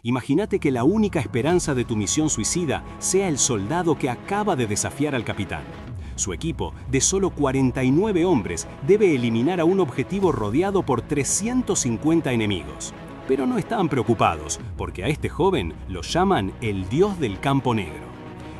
Imagínate que la única esperanza de tu misión suicida sea el soldado que acaba de desafiar al capitán. Su equipo, de solo 49 hombres, debe eliminar a un objetivo rodeado por 350 enemigos. Pero no están preocupados, porque a este joven lo llaman el Dios del Campo Negro.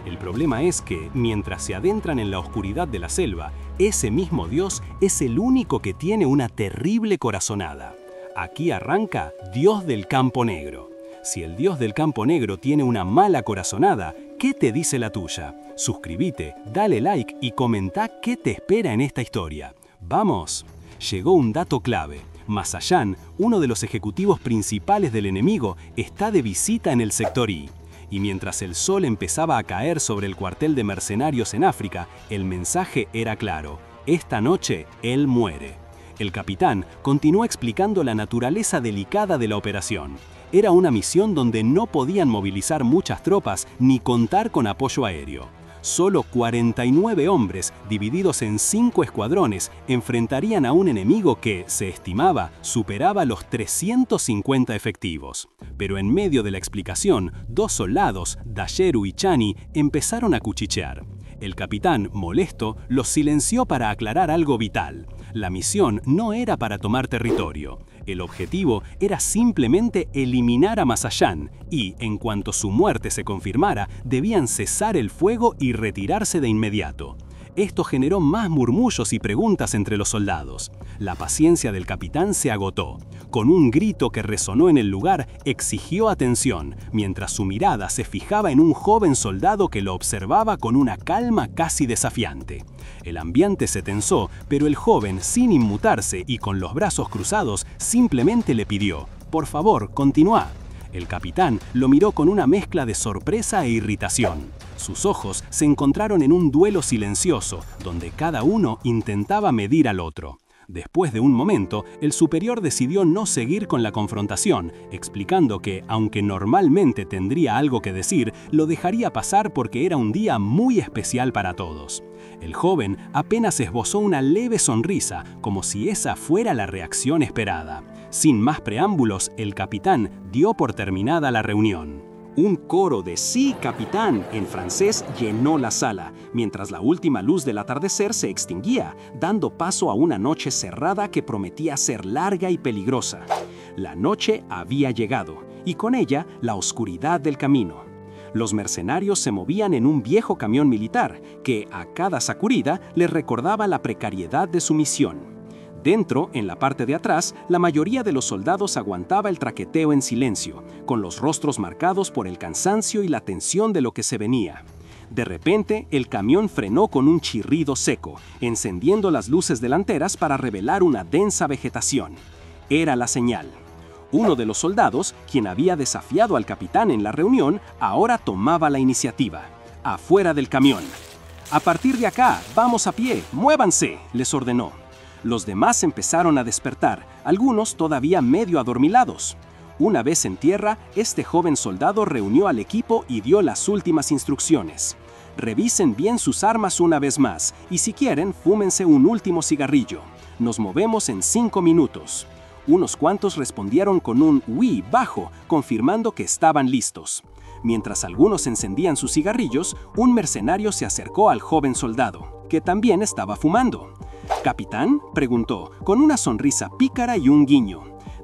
El problema es que, mientras se adentran en la oscuridad de la selva, ese mismo Dios es el único que tiene una terrible corazonada. Aquí arranca Dios del Campo Negro. Si el Dios del Campo Negro tiene una mala corazonada, ¿qué te dice la tuya? Suscríbete, dale like y comenta qué te espera en esta historia. ¡Vamos! Llegó un dato clave. Masayan, uno de los ejecutivos principales del enemigo, está de visita en el sector I. Y mientras el sol empezaba a caer sobre el cuartel de mercenarios en África, el mensaje era claro: esta noche él muere. El capitán continuó explicando la naturaleza delicada de la operación. Era una misión donde no podían movilizar muchas tropas ni contar con apoyo aéreo. Solo 49 hombres, divididos en 5 escuadrones, enfrentarían a un enemigo que, se estimaba, superaba los 350 efectivos. Pero en medio de la explicación, 2 soldados, Dayeru y Chani, empezaron a cuchichear. El capitán, molesto, los silenció para aclarar algo vital. La misión no era para tomar territorio. El objetivo era simplemente eliminar a Masayan y, en cuanto su muerte se confirmara, debían cesar el fuego y retirarse de inmediato. Esto generó más murmullos y preguntas entre los soldados. La paciencia del capitán se agotó. Con un grito que resonó en el lugar, exigió atención, mientras su mirada se fijaba en un joven soldado que lo observaba con una calma casi desafiante. El ambiente se tensó, pero el joven, sin inmutarse y con los brazos cruzados, simplemente le pidió: «Por favor, continúa». El capitán lo miró con una mezcla de sorpresa e irritación. Sus ojos se encontraron en un duelo silencioso, donde cada uno intentaba medir al otro. Después de un momento, el superior decidió no seguir con la confrontación, explicando que, aunque normalmente tendría algo que decir, lo dejaría pasar porque era un día muy especial para todos. El joven apenas esbozó una leve sonrisa, como si esa fuera la reacción esperada. Sin más preámbulos, el capitán dio por terminada la reunión. Un coro de «Sí, capitán» en francés llenó la sala, mientras la última luz del atardecer se extinguía, dando paso a una noche cerrada que prometía ser larga y peligrosa. La noche había llegado, y con ella la oscuridad del camino. Los mercenarios se movían en un viejo camión militar, que a cada sacudida les recordaba la precariedad de su misión. Dentro, en la parte de atrás, la mayoría de los soldados aguantaba el traqueteo en silencio, con los rostros marcados por el cansancio y la tensión de lo que se venía. De repente, el camión frenó con un chirrido seco, encendiendo las luces delanteras para revelar una densa vegetación. Era la señal. Uno de los soldados, quien había desafiado al capitán en la reunión, ahora tomaba la iniciativa. Afuera del camión. «A partir de acá, vamos a pie, muévanse», les ordenó. Los demás empezaron a despertar, algunos todavía medio adormilados. Una vez en tierra, este joven soldado reunió al equipo y dio las últimas instrucciones. Revisen bien sus armas una vez más, y si quieren, fúmense un último cigarrillo. Nos movemos en 5 minutos. Unos cuantos respondieron con un «oui» bajo, confirmando que estaban listos. Mientras algunos encendían sus cigarrillos, un mercenario se acercó al joven soldado, que también estaba fumando. «¿Capitán?», preguntó, con una sonrisa pícara y un guiño.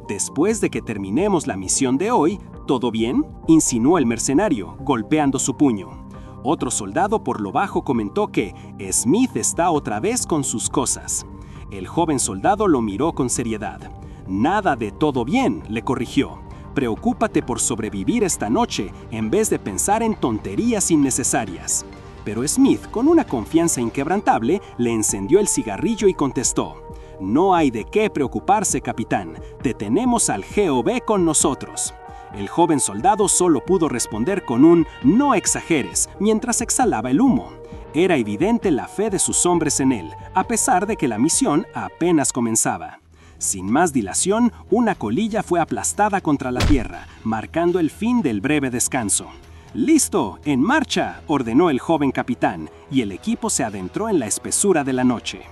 «Después de que terminemos la misión de hoy, ¿todo bien?», insinuó el mercenario, golpeando su puño. Otro soldado por lo bajo comentó que «Smith está otra vez con sus cosas». El joven soldado lo miró con seriedad. «Nada de todo bien», le corrigió. «Preocúpate por sobrevivir esta noche en vez de pensar en tonterías innecesarias». Pero Smith, con una confianza inquebrantable, le encendió el cigarrillo y contestó: «No hay de qué preocuparse, capitán. Te tenemos al GOB con nosotros». El joven soldado solo pudo responder con un «no exageres» mientras exhalaba el humo. Era evidente la fe de sus hombres en él, a pesar de que la misión apenas comenzaba. Sin más dilación, una colilla fue aplastada contra la tierra, marcando el fin del breve descanso. «¡Listo! ¡En marcha!», ordenó el joven capitán, y el equipo se adentró en la espesura de la noche.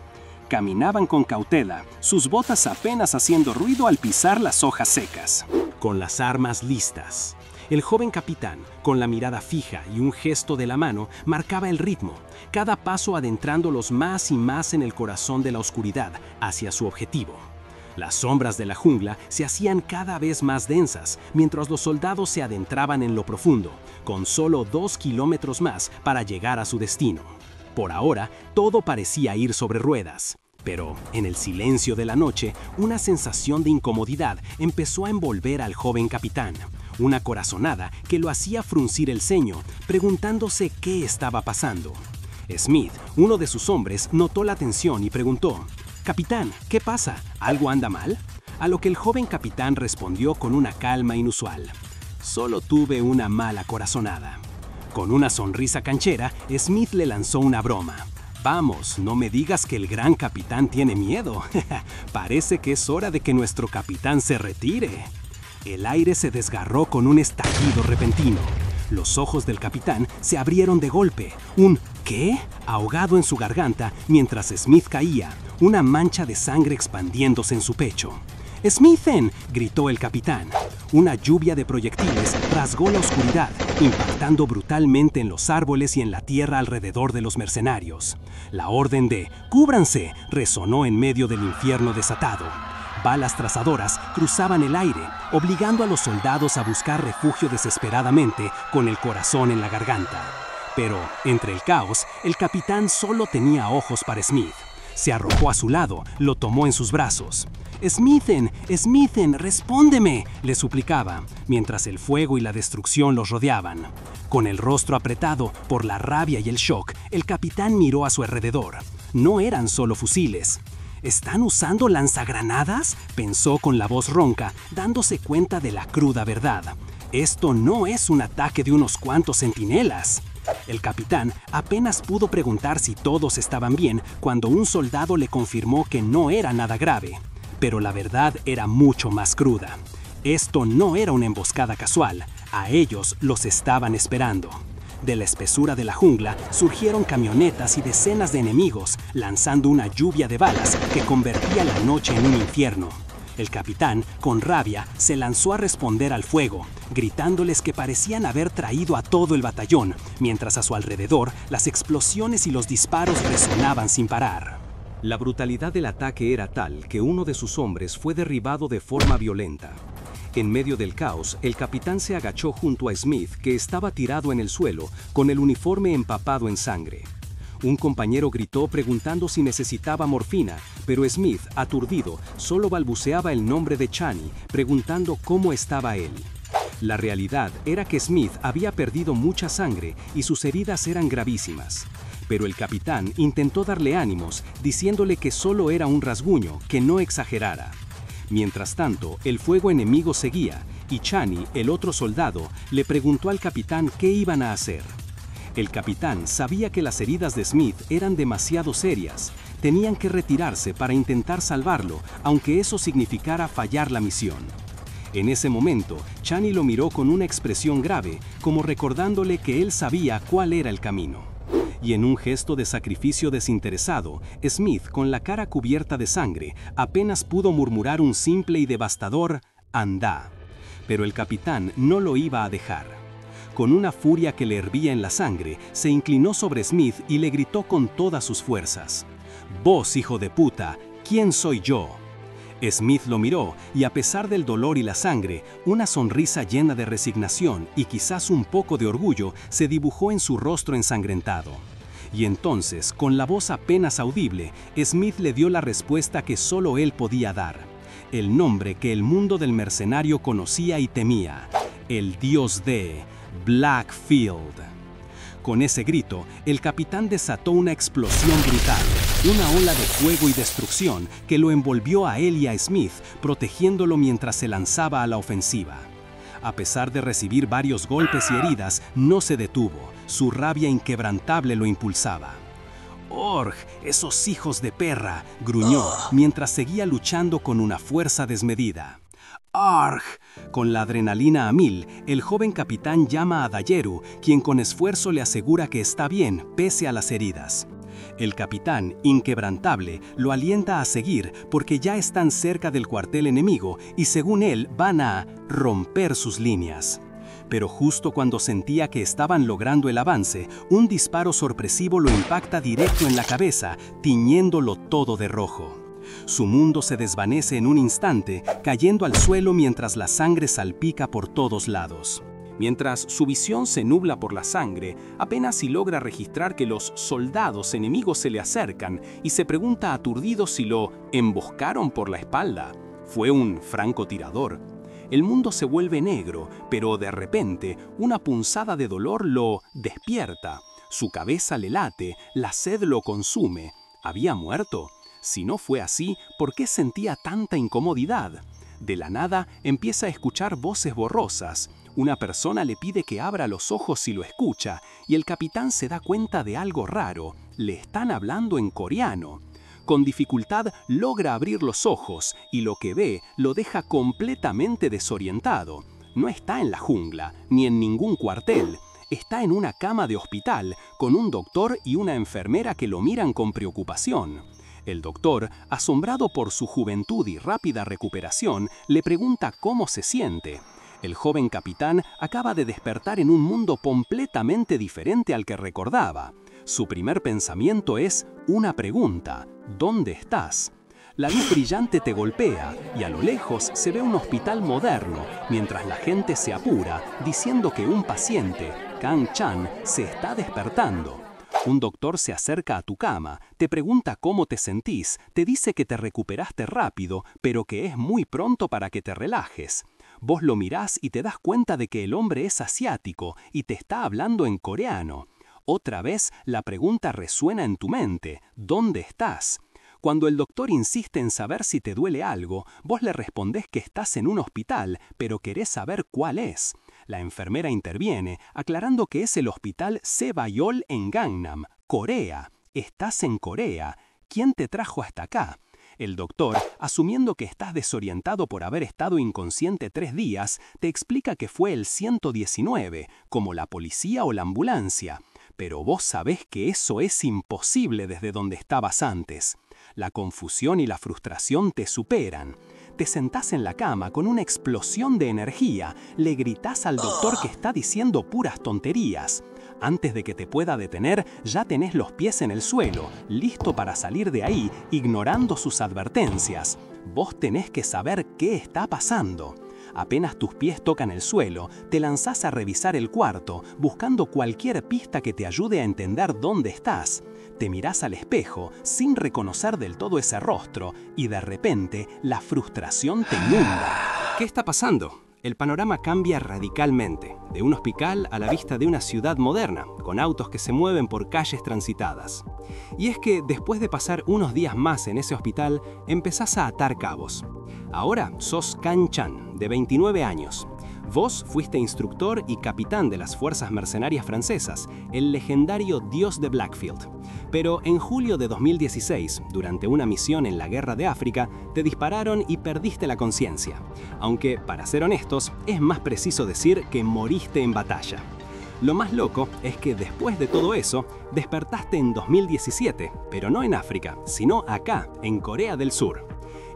Caminaban con cautela, sus botas apenas haciendo ruido al pisar las hojas secas. Con las armas listas. El joven capitán, con la mirada fija y un gesto de la mano, marcaba el ritmo, cada paso adentrándolos más y más en el corazón de la oscuridad, hacia su objetivo. Las sombras de la jungla se hacían cada vez más densas, mientras los soldados se adentraban en lo profundo, con solo 2 kilómetros más para llegar a su destino. Por ahora, todo parecía ir sobre ruedas. Pero, en el silencio de la noche, una sensación de incomodidad empezó a envolver al joven capitán. Una corazonada que lo hacía fruncir el ceño, preguntándose qué estaba pasando. Smith, uno de sus hombres, notó la tensión y preguntó: «Capitán, ¿qué pasa? ¿Algo anda mal?». A lo que el joven capitán respondió con una calma inusual: «Solo tuve una mala corazonada». Con una sonrisa canchera, Smith le lanzó una broma: «Vamos, no me digas que el gran capitán tiene miedo. Parece que es hora de que nuestro capitán se retire». El aire se desgarró con un estallido repentino. Los ojos del capitán se abrieron de golpe. Un ¿qué? Ahogado en su garganta mientras Smith caía, una mancha de sangre expandiéndose en su pecho. «¡Smithen!», gritó el capitán. Una lluvia de proyectiles rasgó la oscuridad, impactando brutalmente en los árboles y en la tierra alrededor de los mercenarios. La orden de «¡Cúbranse!» resonó en medio del infierno desatado. Balas trazadoras cruzaban el aire, obligando a los soldados a buscar refugio desesperadamente con el corazón en la garganta. Pero, entre el caos, el capitán solo tenía ojos para Smith. Se arrojó a su lado, lo tomó en sus brazos. «¡Smithen! ¡Smithen! ¡Respóndeme!», le suplicaba, mientras el fuego y la destrucción los rodeaban. Con el rostro apretado por la rabia y el shock, el capitán miró a su alrededor. No eran solo fusiles. «¿Están usando lanzagranadas?», pensó con la voz ronca, dándose cuenta de la cruda verdad. «Esto no es un ataque de unos cuantos centinelas». El capitán apenas pudo preguntar si todos estaban bien cuando un soldado le confirmó que no era nada grave. Pero la verdad era mucho más cruda. Esto no era una emboscada casual, a ellos los estaban esperando. De la espesura de la jungla surgieron camionetas y decenas de enemigos, lanzando una lluvia de balas que convertía la noche en un infierno. El capitán, con rabia, se lanzó a responder al fuego, gritándoles que parecían haber traído a todo el batallón, mientras a su alrededor las explosiones y los disparos resonaban sin parar. La brutalidad del ataque era tal que uno de sus hombres fue derribado de forma violenta. En medio del caos, el capitán se agachó junto a Smith, que estaba tirado en el suelo, con el uniforme empapado en sangre. Un compañero gritó preguntando si necesitaba morfina, pero Smith, aturdido, solo balbuceaba el nombre de Chani, preguntando cómo estaba él. La realidad era que Smith había perdido mucha sangre y sus heridas eran gravísimas. Pero el capitán intentó darle ánimos, diciéndole que solo era un rasguño, que no exagerara. Mientras tanto, el fuego enemigo seguía, y Chani, el otro soldado, le preguntó al capitán qué iban a hacer. El capitán sabía que las heridas de Smith eran demasiado serias. Tenían que retirarse para intentar salvarlo, aunque eso significara fallar la misión. En ese momento, Chani lo miró con una expresión grave, como recordándole que él sabía cuál era el camino. Y en un gesto de sacrificio desinteresado, Smith, con la cara cubierta de sangre, apenas pudo murmurar un simple y devastador «anda». Pero el capitán no lo iba a dejar. Con una furia que le hervía en la sangre, se inclinó sobre Smith y le gritó con todas sus fuerzas: «Vos, hijo de puta, ¿quién soy yo?». Smith lo miró y, a pesar del dolor y la sangre, una sonrisa llena de resignación y quizás un poco de orgullo se dibujó en su rostro ensangrentado. Y entonces, con la voz apenas audible, Smith le dio la respuesta que solo él podía dar. El nombre que el mundo del mercenario conocía y temía: el dios de Blackfield. Con ese grito, el capitán desató una explosión brutal, una ola de fuego y destrucción que lo envolvió a él y a Smith, protegiéndolo mientras se lanzaba a la ofensiva. A pesar de recibir varios golpes y heridas, no se detuvo. Su rabia inquebrantable lo impulsaba. «Org, esos hijos de perra», gruñó, mientras seguía luchando con una fuerza desmedida. «Arg». Con la adrenalina a mil, el joven capitán llama a Dayeru, quien con esfuerzo le asegura que está bien, pese a las heridas. El capitán, inquebrantable, lo alienta a seguir porque ya están cerca del cuartel enemigo y según él van a romper sus líneas. Pero justo cuando sentía que estaban logrando el avance, un disparo sorpresivo lo impacta directo en la cabeza, tiñéndolo todo de rojo. Su mundo se desvanece en un instante, cayendo al suelo mientras la sangre salpica por todos lados. Mientras su visión se nubla por la sangre, apenas si logra registrar que los soldados enemigos se le acercan y se pregunta aturdido si lo emboscaron por la espalda. Fue un francotirador. El mundo se vuelve negro, pero de repente una punzada de dolor lo despierta. Su cabeza le late, la sed lo consume. ¿Había muerto? Si no fue así, ¿por qué sentía tanta incomodidad? De la nada empieza a escuchar voces borrosas. Una persona le pide que abra los ojos si lo escucha, y el capitán se da cuenta de algo raro. Le están hablando en coreano. Con dificultad logra abrir los ojos, y lo que ve lo deja completamente desorientado. No está en la jungla, ni en ningún cuartel. Está en una cama de hospital, con un doctor y una enfermera que lo miran con preocupación. El doctor, asombrado por su juventud y rápida recuperación, le pregunta cómo se siente. El joven capitán acaba de despertar en un mundo completamente diferente al que recordaba. Su primer pensamiento es una pregunta: ¿dónde estás? La luz brillante te golpea y a lo lejos se ve un hospital moderno, mientras la gente se apura, diciendo que un paciente, Kang Chan, se está despertando. Un doctor se acerca a tu cama, te pregunta cómo te sentís, te dice que te recuperaste rápido, pero que es muy pronto para que te relajes. Vos lo mirás y te das cuenta de que el hombre es asiático y te está hablando en coreano. Otra vez la pregunta resuena en tu mente: ¿dónde estás? Cuando el doctor insiste en saber si te duele algo, vos le respondés que estás en un hospital, pero querés saber cuál es. La enfermera interviene, aclarando que es el hospital Sebayol en Gangnam, Corea. Estás en Corea. ¿Quién te trajo hasta acá? El doctor, asumiendo que estás desorientado por haber estado inconsciente 3 días, te explica que fue el 119, como la policía o la ambulancia. Pero vos sabés que eso es imposible desde donde estabas antes. La confusión y la frustración te superan. Te sentás en la cama con una explosión de energía, le gritás al doctor que está diciendo puras tonterías. Antes de que te pueda detener, ya tenés los pies en el suelo, listo para salir de ahí, ignorando sus advertencias. Vos tenés que saber qué está pasando. Apenas tus pies tocan el suelo, te lanzás a revisar el cuarto, buscando cualquier pista que te ayude a entender dónde estás. Te mirás al espejo, sin reconocer del todo ese rostro, y de repente la frustración te inunda. ¿Qué está pasando? El panorama cambia radicalmente, de un hospital a la vista de una ciudad moderna, con autos que se mueven por calles transitadas. Y es que después de pasar unos días más en ese hospital, empezás a atar cabos. Ahora sos Kang Chan, de 29 años. Vos fuiste instructor y capitán de las fuerzas mercenarias francesas, el legendario Dios de Blackfield. Pero en julio de 2016, durante una misión en la Guerra de África, te dispararon y perdiste la conciencia. Aunque, para ser honestos, es más preciso decir que moriste en batalla. Lo más loco es que después de todo eso, despertaste en 2017, pero no en África, sino acá, en Corea del Sur.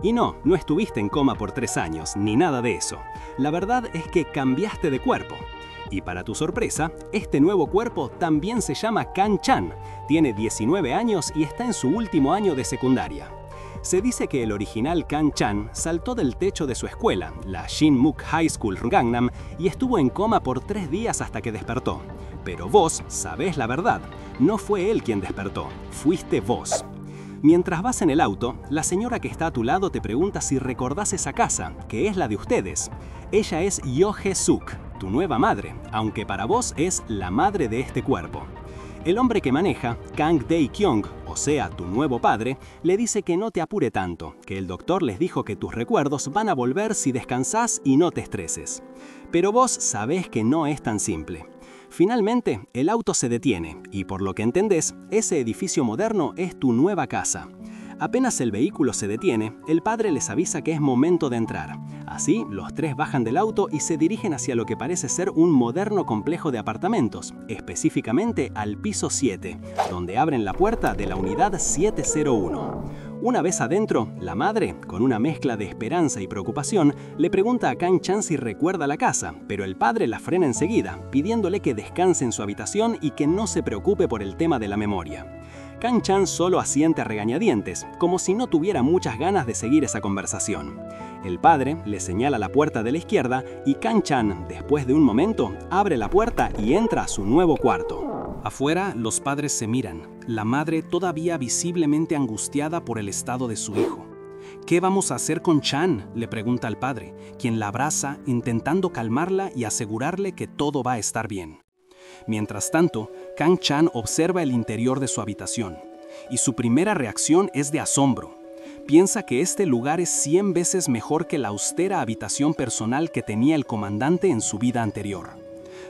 Y no estuviste en coma por 3 años, ni nada de eso. La verdad es que cambiaste de cuerpo. Y para tu sorpresa, este nuevo cuerpo también se llama Kang Chan. Tiene 19 años y está en su último año de secundaria. Se dice que el original Kang Chan saltó del techo de su escuela, la Shinmuk High School Gangnam, y estuvo en coma por 3 días hasta que despertó. Pero vos sabés la verdad. No fue él quien despertó, fuiste vos. Mientras vas en el auto, la señora que está a tu lado te pregunta si recordás esa casa, que es la de ustedes. Ella es Yo Jae-suk, tu nueva madre, aunque para vos es la madre de este cuerpo. El hombre que maneja, Kang Dae-kyung, o sea, tu nuevo padre, le dice que no te apure tanto, que el doctor les dijo que tus recuerdos van a volver si descansás y no te estreses. Pero vos sabés que no es tan simple. Finalmente, el auto se detiene y, por lo que entendés, ese edificio moderno es tu nueva casa. Apenas el vehículo se detiene, el padre les avisa que es momento de entrar. Así, los 3 bajan del auto y se dirigen hacia lo que parece ser un moderno complejo de apartamentos, específicamente al piso 7, donde abren la puerta de la unidad 701. Una vez adentro, la madre, con una mezcla de esperanza y preocupación, le pregunta a Kang-chan si recuerda la casa, pero el padre la frena enseguida, pidiéndole que descanse en su habitación y que no se preocupe por el tema de la memoria. Kang-chan solo asiente a regañadientes, como si no tuviera muchas ganas de seguir esa conversación. El padre le señala la puerta de la izquierda y Kang-chan, después de un momento, abre la puerta y entra a su nuevo cuarto. Afuera, los padres se miran, la madre todavía visiblemente angustiada por el estado de su hijo. ¿Qué vamos a hacer con Chan?, le pregunta al padre, quien la abraza intentando calmarla y asegurarle que todo va a estar bien. Mientras tanto, Kang-chan observa el interior de su habitación, y su primera reacción es de asombro. Piensa que este lugar es 100 veces mejor que la austera habitación personal que tenía el comandante en su vida anterior.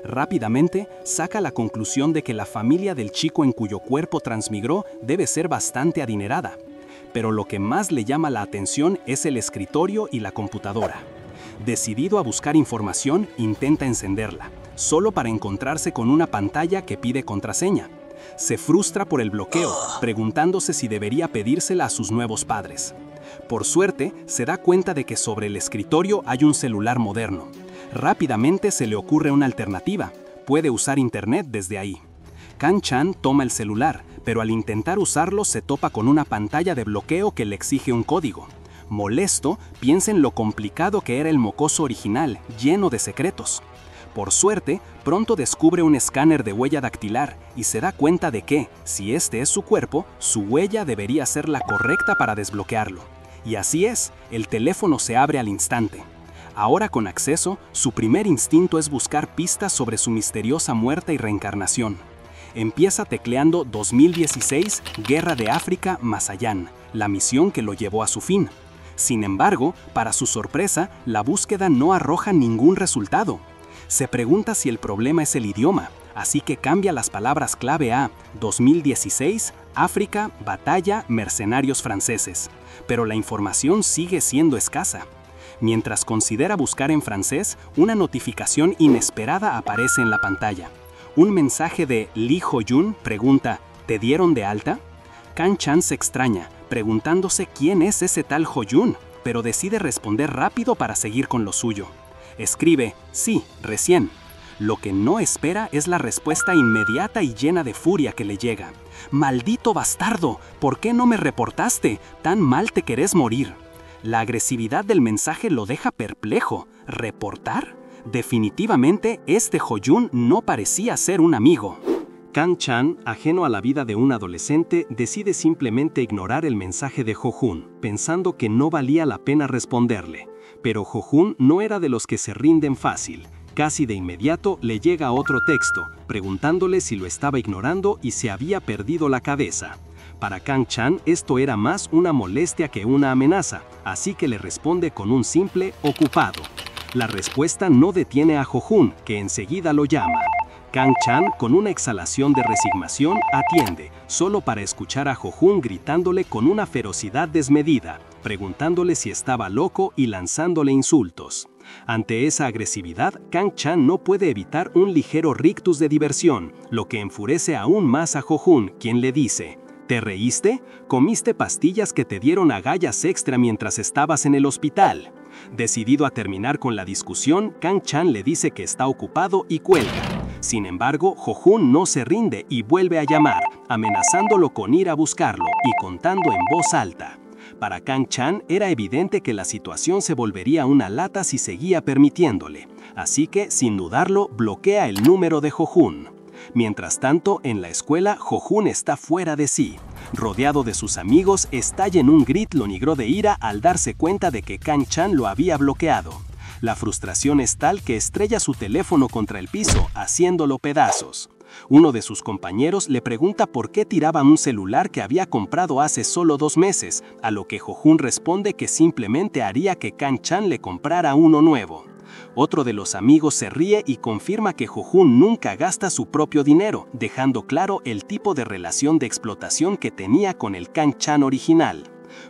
Rápidamente, saca la conclusión de que la familia del chico en cuyo cuerpo transmigró debe ser bastante adinerada. Pero lo que más le llama la atención es el escritorio y la computadora. Decidido a buscar información, intenta encenderla, solo para encontrarse con una pantalla que pide contraseña. Se frustra por el bloqueo, preguntándose si debería pedírsela a sus nuevos padres. Por suerte, se da cuenta de que sobre el escritorio hay un celular moderno. Rápidamente se le ocurre una alternativa: puede usar internet desde ahí. Kang-chan toma el celular, pero al intentar usarlo se topa con una pantalla de bloqueo que le exige un código. Molesto, piensa en lo complicado que era el mocoso original, lleno de secretos. Por suerte, pronto descubre un escáner de huella dactilar y se da cuenta de que, si este es su cuerpo, su huella debería ser la correcta para desbloquearlo. Y así es, el teléfono se abre al instante. Ahora con acceso, su primer instinto es buscar pistas sobre su misteriosa muerte y reencarnación. Empieza tecleando 2016, Guerra de África, Masayán, la misión que lo llevó a su fin. Sin embargo, para su sorpresa, la búsqueda no arroja ningún resultado. Se pregunta si el problema es el idioma, así que cambia las palabras clave a 2016, África, batalla, mercenarios franceses. Pero la información sigue siendo escasa. Mientras considera buscar en francés, una notificación inesperada aparece en la pantalla. Un mensaje de Lee Ho-jun pregunta: ¿te dieron de alta? Kang-chan se extraña, preguntándose quién es ese tal Ho-jun, pero decide responder rápido para seguir con lo suyo. Escribe: sí, recién. Lo que no espera es la respuesta inmediata y llena de furia que le llega. ¡Maldito bastardo! ¿Por qué no me reportaste? ¡Tan mal te querés morir! La agresividad del mensaje lo deja perplejo. ¿Reportar? Definitivamente, este Ho-jun no parecía ser un amigo. Kang-chan, ajeno a la vida de un adolescente, decide simplemente ignorar el mensaje de Ho-jun, pensando que no valía la pena responderle. Pero Ho-jun no era de los que se rinden fácil. Casi de inmediato le llega otro texto, preguntándole si lo estaba ignorando y se había perdido la cabeza. Para Kang-chan esto era más una molestia que una amenaza, así que le responde con un simple ocupado. La respuesta no detiene a Ho-jun, que enseguida lo llama. Kang-chan, con una exhalación de resignación, atiende, solo para escuchar a Ho-jun gritándole con una ferocidad desmedida, preguntándole si estaba loco y lanzándole insultos. Ante esa agresividad, Kang-chan no puede evitar un ligero rictus de diversión, lo que enfurece aún más a Ho-jun, quien le dice: ¿te reíste? ¿Comiste pastillas que te dieron agallas extra mientras estabas en el hospital? Decidido a terminar con la discusión, Kang-chan le dice que está ocupado y cuelga. Sin embargo, Ho-jun no se rinde y vuelve a llamar, amenazándolo con ir a buscarlo y contando en voz alta. Para Kang-chan era evidente que la situación se volvería una lata si seguía permitiéndole, así que, sin dudarlo, bloquea el número de Ho-jun. Mientras tanto, en la escuela, Ho-jun está fuera de sí. Rodeado de sus amigos, estalla en un grito negro de ira al darse cuenta de que Kang-chan lo había bloqueado. La frustración es tal que estrella su teléfono contra el piso, haciéndolo pedazos. Uno de sus compañeros le pregunta por qué tiraba un celular que había comprado hace solo 2 meses, a lo que Ho-jun responde que simplemente haría que Kang-chan le comprara uno nuevo. Otro de los amigos se ríe y confirma que Ho-jun nunca gasta su propio dinero, dejando claro el tipo de relación de explotación que tenía con el Kang-chan original.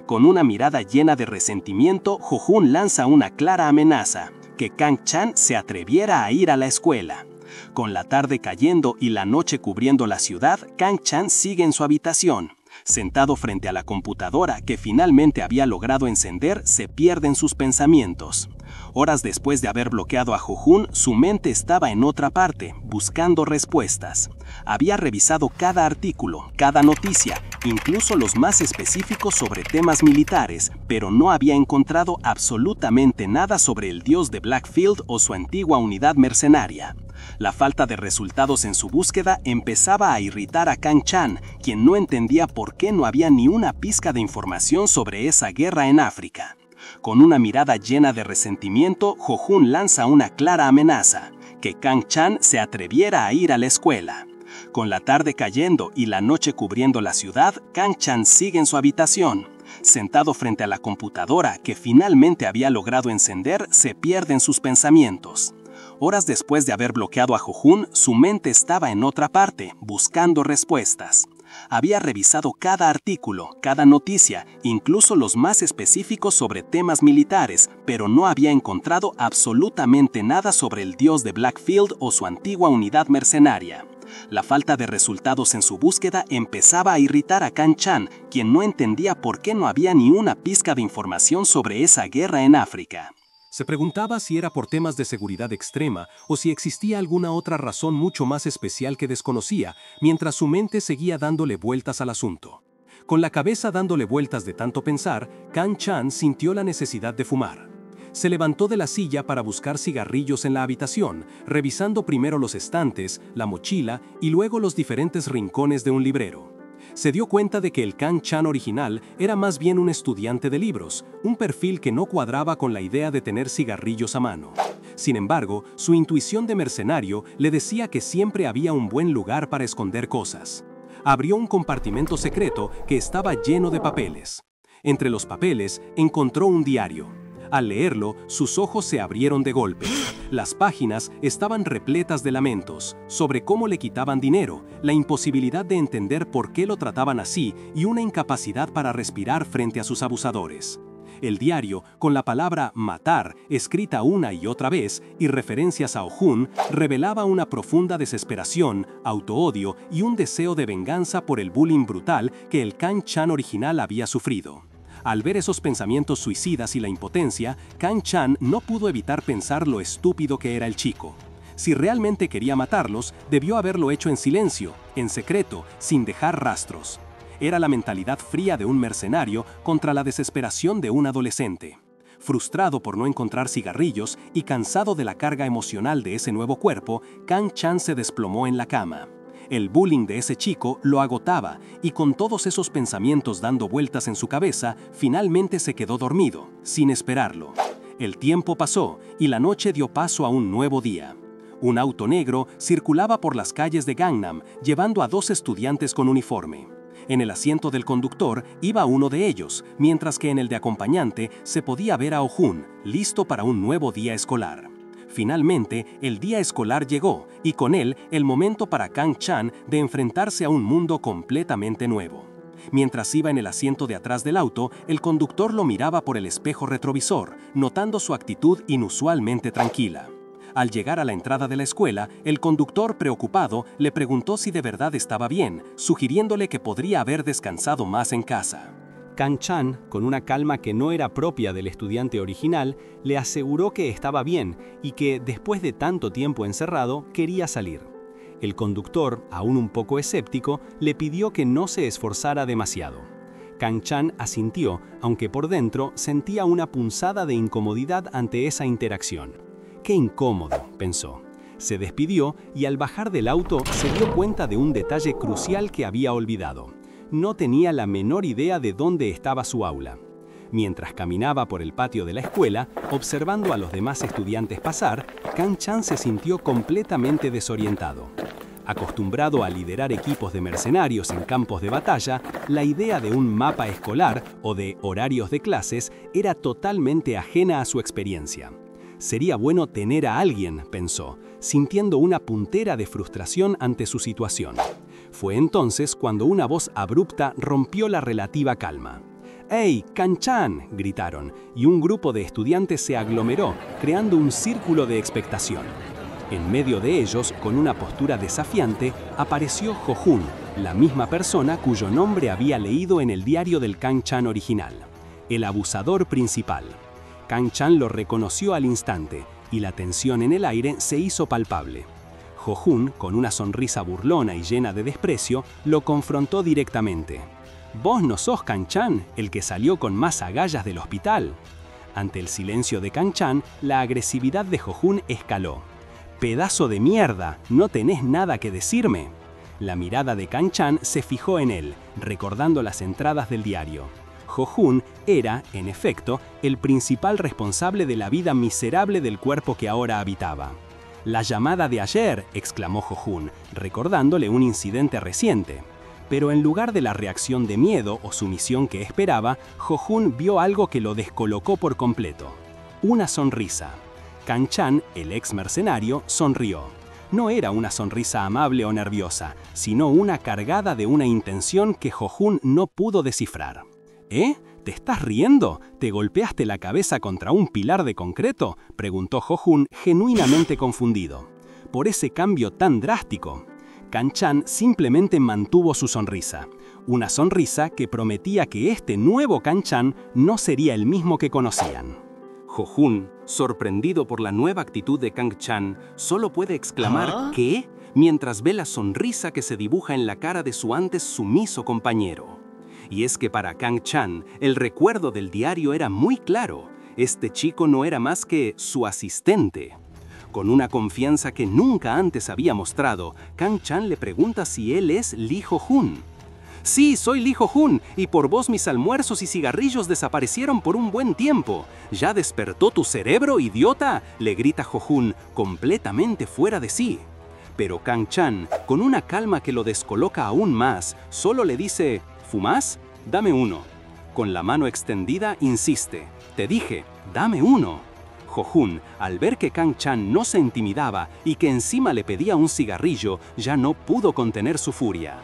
Con una mirada llena de resentimiento, Ho-jun lanza una clara amenaza: que Kang-chan se atreviera a ir a la escuela. Con la tarde cayendo y la noche cubriendo la ciudad, Kang-chan sigue en su habitación. Sentado frente a la computadora que finalmente había logrado encender, se pierde en sus pensamientos. Horas después de haber bloqueado a Jo-Hoon, su mente estaba en otra parte, buscando respuestas. Había revisado cada artículo, cada noticia, incluso los más específicos sobre temas militares, pero no había encontrado absolutamente nada sobre el dios de Blackfield o su antigua unidad mercenaria. La falta de resultados en su búsqueda empezaba a irritar a Kang Chan, quien no entendía por qué no había ni una pizca de información sobre esa guerra en África. Con una mirada llena de resentimiento, Jo-Hoon lanza una clara amenaza: que Kang Chan se atreviera a ir a la escuela. Con la tarde cayendo y la noche cubriendo la ciudad, Kang Chan sigue en su habitación. Sentado frente a la computadora que finalmente había logrado encender, se pierde en sus pensamientos. Horas después de haber bloqueado a Jo-Hoon, su mente estaba en otra parte, buscando respuestas. Había revisado cada artículo, cada noticia, incluso los más específicos sobre temas militares, pero no había encontrado absolutamente nada sobre el dios de Blackfield o su antigua unidad mercenaria. La falta de resultados en su búsqueda empezaba a irritar a Kang Chan, quien no entendía por qué no había ni una pizca de información sobre esa guerra en África. Se preguntaba si era por temas de seguridad extrema o si existía alguna otra razón mucho más especial que desconocía, mientras su mente seguía dándole vueltas al asunto. Con la cabeza dándole vueltas de tanto pensar, Kang Chan sintió la necesidad de fumar. Se levantó de la silla para buscar cigarrillos en la habitación, revisando primero los estantes, la mochila y luego los diferentes rincones de un librero. Se dio cuenta de que el Kang Chan original era más bien un estudiante de libros, un perfil que no cuadraba con la idea de tener cigarrillos a mano. Sin embargo, su intuición de mercenario le decía que siempre había un buen lugar para esconder cosas. Abrió un compartimento secreto que estaba lleno de papeles. Entre los papeles encontró un diario. Al leerlo, sus ojos se abrieron de golpe. Las páginas estaban repletas de lamentos, sobre cómo le quitaban dinero, la imposibilidad de entender por qué lo trataban así y una incapacidad para respirar frente a sus abusadores. El diario, con la palabra matar escrita una y otra vez y referencias a Oh-Hoon, revelaba una profunda desesperación, autoodio y un deseo de venganza por el bullying brutal que el Kang Chan original había sufrido. Al ver esos pensamientos suicidas y la impotencia, Kang Chan no pudo evitar pensar lo estúpido que era el chico. Si realmente quería matarlos, debió haberlo hecho en silencio, en secreto, sin dejar rastros. Era la mentalidad fría de un mercenario contra la desesperación de un adolescente. Frustrado por no encontrar cigarrillos y cansado de la carga emocional de ese nuevo cuerpo, Kang Chan se desplomó en la cama. El bullying de ese chico lo agotaba y con todos esos pensamientos dando vueltas en su cabeza, finalmente se quedó dormido, sin esperarlo. El tiempo pasó y la noche dio paso a un nuevo día. Un auto negro circulaba por las calles de Gangnam, llevando a 2 estudiantes con uniforme. En el asiento del conductor iba uno de ellos, mientras que en el de acompañante se podía ver a Oh-Hoon, listo para un nuevo día escolar. Finalmente, el día escolar llegó, y con él el momento para Kang Chan de enfrentarse a un mundo completamente nuevo. Mientras iba en el asiento de atrás del auto, el conductor lo miraba por el espejo retrovisor, notando su actitud inusualmente tranquila. Al llegar a la entrada de la escuela, el conductor, preocupado, le preguntó si de verdad estaba bien, sugiriéndole que podría haber descansado más en casa. Kang Chan, con una calma que no era propia del estudiante original, le aseguró que estaba bien y que, después de tanto tiempo encerrado, quería salir. El conductor, aún un poco escéptico, le pidió que no se esforzara demasiado. Kang Chan asintió, aunque por dentro sentía una punzada de incomodidad ante esa interacción. ¡Qué incómodo!, pensó. Se despidió y al bajar del auto se dio cuenta de un detalle crucial que había olvidado. No tenía la menor idea de dónde estaba su aula. Mientras caminaba por el patio de la escuela, observando a los demás estudiantes pasar, Kang Chan se sintió completamente desorientado. Acostumbrado a liderar equipos de mercenarios en campos de batalla, la idea de un mapa escolar o de horarios de clases era totalmente ajena a su experiencia. Sería bueno tener a alguien, pensó, sintiendo una puntera de frustración ante su situación. Fue entonces cuando una voz abrupta rompió la relativa calma. ¡Hey, Kang Chan!, gritaron, y un grupo de estudiantes se aglomeró, creando un círculo de expectación. En medio de ellos, con una postura desafiante, apareció Jo-Hun, la misma persona cuyo nombre había leído en el diario del Kang-chan original, el abusador principal. Kang-chan lo reconoció al instante, y la tensión en el aire se hizo palpable. Jo-Hun, con una sonrisa burlona y llena de desprecio, lo confrontó directamente. «¿Vos no sos Kang-chan, el que salió con más agallas del hospital?» Ante el silencio de Kang-chan, la agresividad de Jo-Hun escaló. «¡Pedazo de mierda! ¿No tenés nada que decirme?». La mirada de Kang-chan se fijó en él, recordando las entradas del diario. Jo-Hun era, en efecto, el principal responsable de la vida miserable del cuerpo que ahora habitaba. «La llamada de ayer», exclamó Jo-Hun, recordándole un incidente reciente. Pero en lugar de la reacción de miedo o sumisión que esperaba, Jo-Hun vio algo que lo descolocó por completo. Una sonrisa. Kang-chan, el ex mercenario, sonrió. No era una sonrisa amable o nerviosa, sino una cargada de una intención que Jo-Hun no pudo descifrar. «¿Eh? ¿Te estás riendo? ¿Te golpeaste la cabeza contra un pilar de concreto?», preguntó Jo-Hun, genuinamente confundido. «Por ese cambio tan drástico». Kang-chan simplemente mantuvo su sonrisa. Una sonrisa que prometía que este nuevo Kang-chan no sería el mismo que conocían. Jo-Hun, sorprendido por la nueva actitud de Kang-chan, solo puede exclamar «¿qué?», mientras ve la sonrisa que se dibuja en la cara de su antes sumiso compañero. Y es que para Kang-chan, el recuerdo del diario era muy claro. Este chico no era más que su asistente. Con una confianza que nunca antes había mostrado, Kang-chan le pregunta si él es Lee Jo-Hun. «Sí, soy Lee Jo-Hun, y por vos mis almuerzos y cigarrillos desaparecieron por un buen tiempo. ¿Ya despertó tu cerebro, idiota?», le grita Jo-Hun, completamente fuera de sí. Pero Kang-chan, con una calma que lo descoloca aún más, solo le dice «¿Fumás? Dame uno». Con la mano extendida insiste «Te dije, dame uno». Jo-Hun, al ver que Kang-chan no se intimidaba y que encima le pedía un cigarrillo, ya no pudo contener su furia.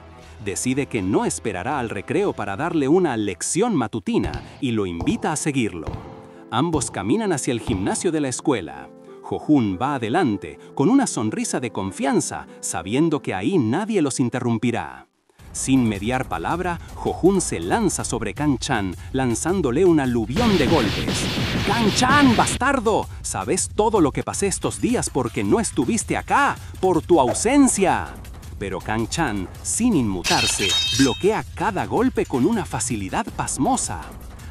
Decide que no esperará al recreo para darle una lección matutina y lo invita a seguirlo. Ambos caminan hacia el gimnasio de la escuela. Jo-Hun va adelante, con una sonrisa de confianza, sabiendo que ahí nadie los interrumpirá. Sin mediar palabra, Jo-Hun se lanza sobre Kang-chan, lanzándole un aluvión de golpes. «¡Kang-chan, bastardo! ¿Sabes todo lo que pasé estos días porque no estuviste acá? ¡Por tu ausencia!». Pero Kang-chan, sin inmutarse, bloquea cada golpe con una facilidad pasmosa.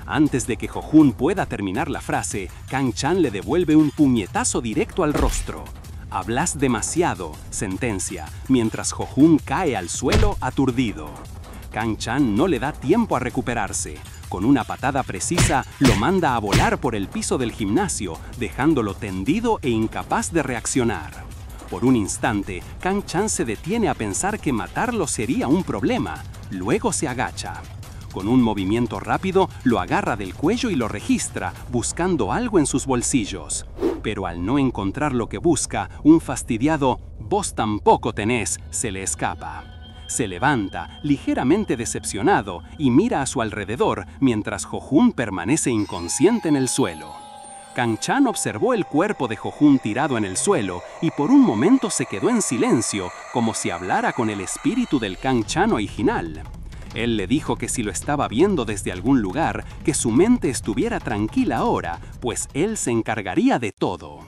Antes de que Jo-Hun pueda terminar la frase, Kang-chan le devuelve un puñetazo directo al rostro. «Hablas demasiado», sentencia, mientras Jo-Hun cae al suelo aturdido. Kang-chan no le da tiempo a recuperarse. Con una patada precisa, lo manda a volar por el piso del gimnasio, dejándolo tendido e incapaz de reaccionar. Por un instante, Kang-chan se detiene a pensar que matarlo sería un problema. Luego se agacha. Con un movimiento rápido, lo agarra del cuello y lo registra, buscando algo en sus bolsillos. Pero al no encontrar lo que busca, un fastidiado «vos tampoco tenés» se le escapa. Se levanta, ligeramente decepcionado, y mira a su alrededor mientras Jo-Hun permanece inconsciente en el suelo. Kang-chan observó el cuerpo de Jo-Hun tirado en el suelo y por un momento se quedó en silencio, como si hablara con el espíritu del Kang-chan original. Él le dijo que si lo estaba viendo desde algún lugar, que su mente estuviera tranquila ahora, pues él se encargaría de todo.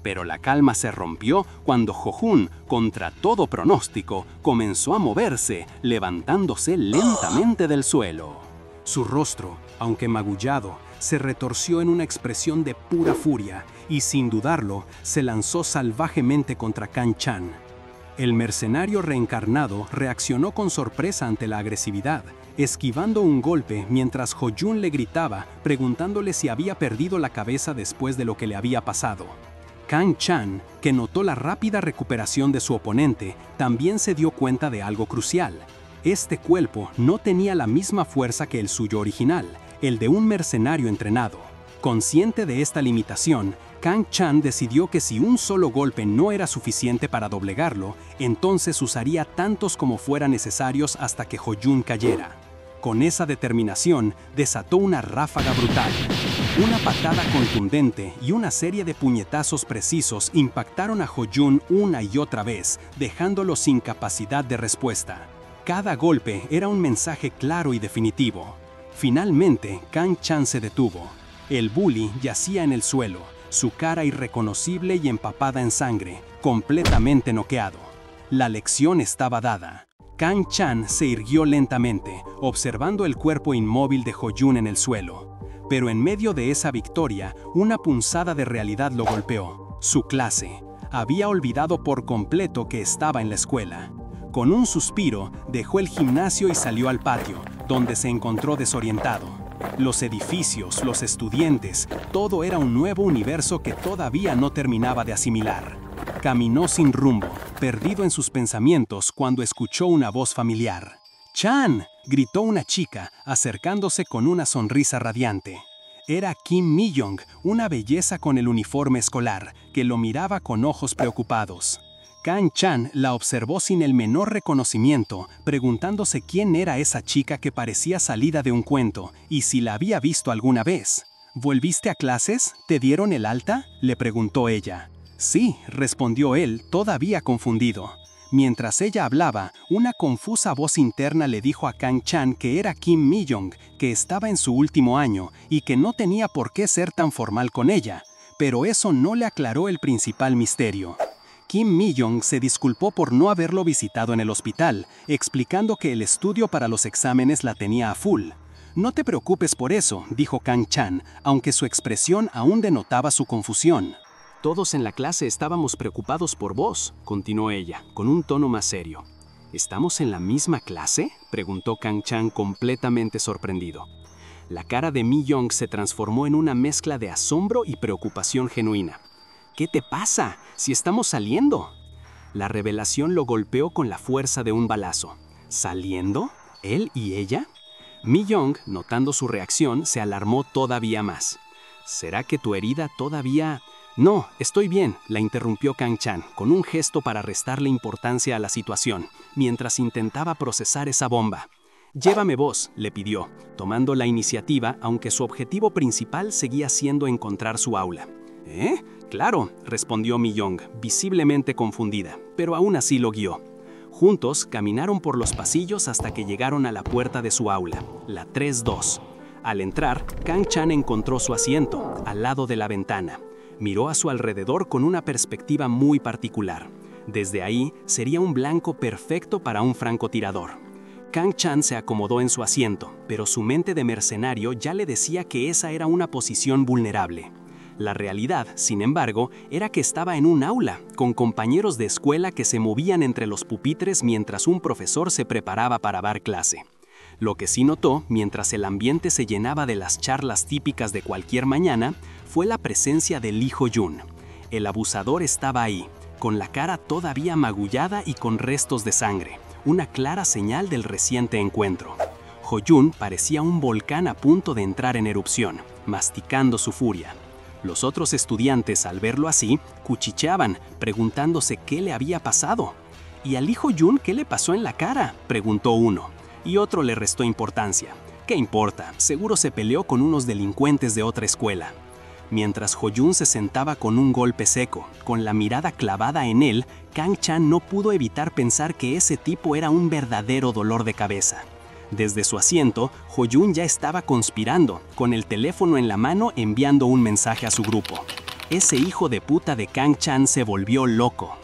Pero la calma se rompió cuando Jo-Hun, contra todo pronóstico, comenzó a moverse, levantándose lentamente del suelo. Su rostro, aunque magullado, se retorció en una expresión de pura furia y, sin dudarlo, se lanzó salvajemente contra Kang-chan. El mercenario reencarnado reaccionó con sorpresa ante la agresividad, esquivando un golpe mientras Jo-Jun le gritaba, preguntándole si había perdido la cabeza después de lo que le había pasado. Kang-chan, que notó la rápida recuperación de su oponente, también se dio cuenta de algo crucial. Este cuerpo no tenía la misma fuerza que el suyo original, el de un mercenario entrenado. Consciente de esta limitación, Kang-chan decidió que si un solo golpe no era suficiente para doblegarlo, entonces usaría tantos como fueran necesarios hasta que Jo-Jun cayera. Con esa determinación, desató una ráfaga brutal. Una patada contundente y una serie de puñetazos precisos impactaron a Ho-jun una y otra vez, dejándolo sin capacidad de respuesta. Cada golpe era un mensaje claro y definitivo. Finalmente, Kang-chan se detuvo. El bully yacía en el suelo, su cara irreconocible y empapada en sangre, completamente noqueado. La lección estaba dada. Kang-chan se irguió lentamente, observando el cuerpo inmóvil de Ho-jun en el suelo. Pero en medio de esa victoria, una punzada de realidad lo golpeó. Su clase. Había olvidado por completo que estaba en la escuela. Con un suspiro, dejó el gimnasio y salió al patio, donde se encontró desorientado. Los edificios, los estudiantes, todo era un nuevo universo que todavía no terminaba de asimilar. Caminó sin rumbo, perdido en sus pensamientos cuando escuchó una voz familiar. ¡Chan!, gritó una chica, acercándose con una sonrisa radiante. Era Kim Mi-young, una belleza con el uniforme escolar, que lo miraba con ojos preocupados. Kang-chan la observó sin el menor reconocimiento, preguntándose quién era esa chica que parecía salida de un cuento y si la había visto alguna vez. ¿Volviste a clases? ¿Te dieron el alta?, le preguntó ella. Sí, respondió él, todavía confundido. Mientras ella hablaba, una confusa voz interna le dijo a Kang-chan que era Kim Mi-young, que estaba en su último año y que no tenía por qué ser tan formal con ella, pero eso no le aclaró el principal misterio. Kim Mi-young se disculpó por no haberlo visitado en el hospital, explicando que el estudio para los exámenes la tenía a full. No te preocupes por eso, dijo Kang-chan, aunque su expresión aún denotaba su confusión. Todos en la clase estábamos preocupados por vos, continuó ella, con un tono más serio. ¿Estamos en la misma clase?, preguntó Kang-chan completamente sorprendido. La cara de Mi-young se transformó en una mezcla de asombro y preocupación genuina. ¿Qué te pasa? ¡Si estamos saliendo! La revelación lo golpeó con la fuerza de un balazo. ¿Saliendo? ¿Él y ella? Mi-young, notando su reacción, se alarmó todavía más. ¿Será que tu herida todavía...? No, estoy bien, la interrumpió Kang-chan, con un gesto para restarle importancia a la situación, mientras intentaba procesar esa bomba. Llévame vos, le pidió, tomando la iniciativa, aunque su objetivo principal seguía siendo encontrar su aula. ¿Eh? Claro, respondió Mi-young, visiblemente confundida, pero aún así lo guió. Juntos caminaron por los pasillos hasta que llegaron a la puerta de su aula, la 3-2. Al entrar, Kang-chan encontró su asiento, al lado de la ventana. Miró a su alrededor con una perspectiva muy particular. Desde ahí, sería un blanco perfecto para un francotirador. Kang-chan se acomodó en su asiento, pero su mente de mercenario ya le decía que esa era una posición vulnerable. La realidad, sin embargo, era que estaba en un aula, con compañeros de escuela que se movían entre los pupitres mientras un profesor se preparaba para dar clase. Lo que sí notó, mientras el ambiente se llenaba de las charlas típicas de cualquier mañana, fue la presencia de Lee Ho-jun. El abusador estaba ahí, con la cara todavía magullada y con restos de sangre, una clara señal del reciente encuentro. Ho-jun parecía un volcán a punto de entrar en erupción, masticando su furia. Los otros estudiantes, al verlo así, cuchicheaban, preguntándose qué le había pasado. ¿Y a Lee Ho-jun qué le pasó en la cara?, preguntó uno. Y otro le restó importancia. ¿Qué importa? Seguro se peleó con unos delincuentes de otra escuela. Mientras Ho-jun se sentaba con un golpe seco, con la mirada clavada en él, Kang-chan no pudo evitar pensar que ese tipo era un verdadero dolor de cabeza. Desde su asiento, Ho-jun ya estaba conspirando, con el teléfono en la mano enviando un mensaje a su grupo. Ese hijo de puta de Kang-chan se volvió loco.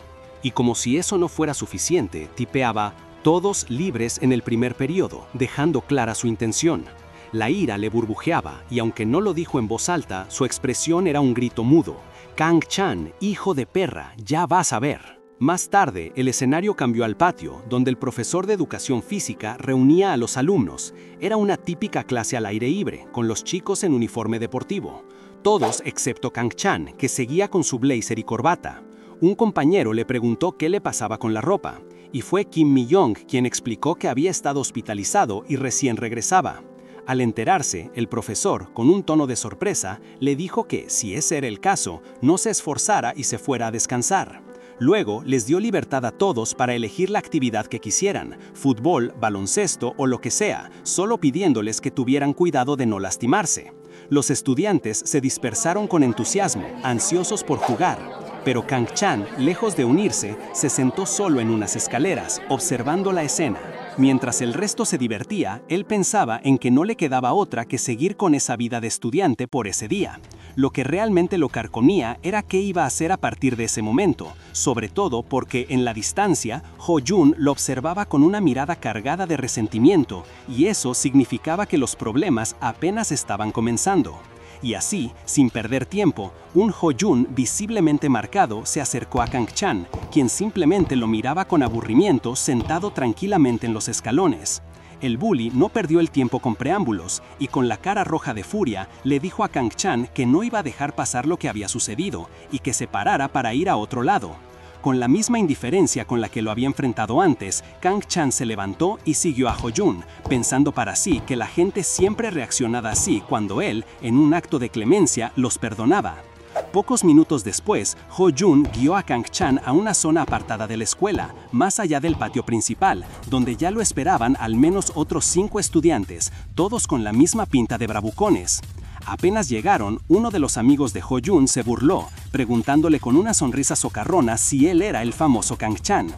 Y como si eso no fuera suficiente, tipeaba «Todos libres en el primer periodo», dejando clara su intención. La ira le burbujeaba, y aunque no lo dijo en voz alta, su expresión era un grito mudo. «Kang-chan, hijo de perra, ya vas a ver». Más tarde, el escenario cambió al patio, donde el profesor de educación física reunía a los alumnos. Era una típica clase al aire libre, con los chicos en uniforme deportivo. Todos excepto Kang-chan, que seguía con su blazer y corbata. Un compañero le preguntó qué le pasaba con la ropa, y fue Kim Mi-young quien explicó que había estado hospitalizado y recién regresaba. Al enterarse, el profesor, con un tono de sorpresa, le dijo que, si ese era el caso, no se esforzara y se fuera a descansar. Luego, les dio libertad a todos para elegir la actividad que quisieran, fútbol, baloncesto o lo que sea, solo pidiéndoles que tuvieran cuidado de no lastimarse. Los estudiantes se dispersaron con entusiasmo, ansiosos por jugar, pero Kang-chan, lejos de unirse, se sentó solo en unas escaleras, observando la escena. Mientras el resto se divertía, él pensaba en que no le quedaba otra que seguir con esa vida de estudiante por ese día. Lo que realmente lo carcomía era qué iba a hacer a partir de ese momento, sobre todo porque en la distancia, Ho-jun lo observaba con una mirada cargada de resentimiento, y eso significaba que los problemas apenas estaban comenzando. Y así, sin perder tiempo, un Ho-jun visiblemente marcado se acercó a Kang-chan, quien simplemente lo miraba con aburrimiento sentado tranquilamente en los escalones. El bully no perdió el tiempo con preámbulos y con la cara roja de furia le dijo a Kang-chan que no iba a dejar pasar lo que había sucedido y que se parara para ir a otro lado. Con la misma indiferencia con la que lo había enfrentado antes, Kang-chan se levantó y siguió a Ho-jun, pensando para sí que la gente siempre reaccionaba así cuando él, en un acto de clemencia, los perdonaba. Pocos minutos después, Ho-jun guió a Kang-chan a una zona apartada de la escuela, más allá del patio principal, donde ya lo esperaban al menos otros 5 estudiantes, todos con la misma pinta de bravucones. Apenas llegaron, uno de los amigos de Ho-jun se burló, preguntándole con una sonrisa socarrona si él era el famoso Kang-chan.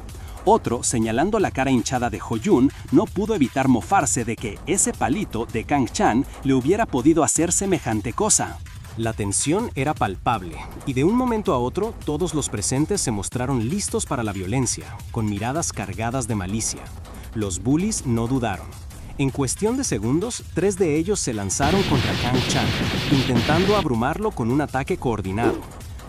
Otro, señalando la cara hinchada de Ho-jun, no pudo evitar mofarse de que ese palito de Kang-chan le hubiera podido hacer semejante cosa. La tensión era palpable, y de un momento a otro todos los presentes se mostraron listos para la violencia, con miradas cargadas de malicia. Los bullies no dudaron. En cuestión de segundos, 3 de ellos se lanzaron contra Kang-chan, intentando abrumarlo con un ataque coordinado.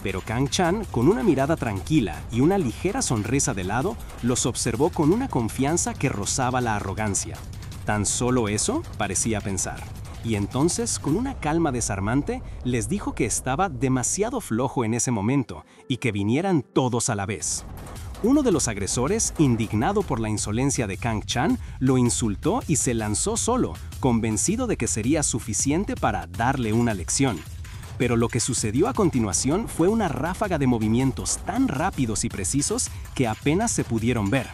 Pero Kang-chan, con una mirada tranquila y una ligera sonrisa de lado, los observó con una confianza que rozaba la arrogancia. ¿Tan solo eso?, parecía pensar. Y entonces, con una calma desarmante, les dijo que estaba demasiado flojo en ese momento y que vinieran todos a la vez. Uno de los agresores, indignado por la insolencia de Kang-chan, lo insultó y se lanzó solo, convencido de que sería suficiente para darle una lección. Pero lo que sucedió a continuación fue una ráfaga de movimientos tan rápidos y precisos que apenas se pudieron ver.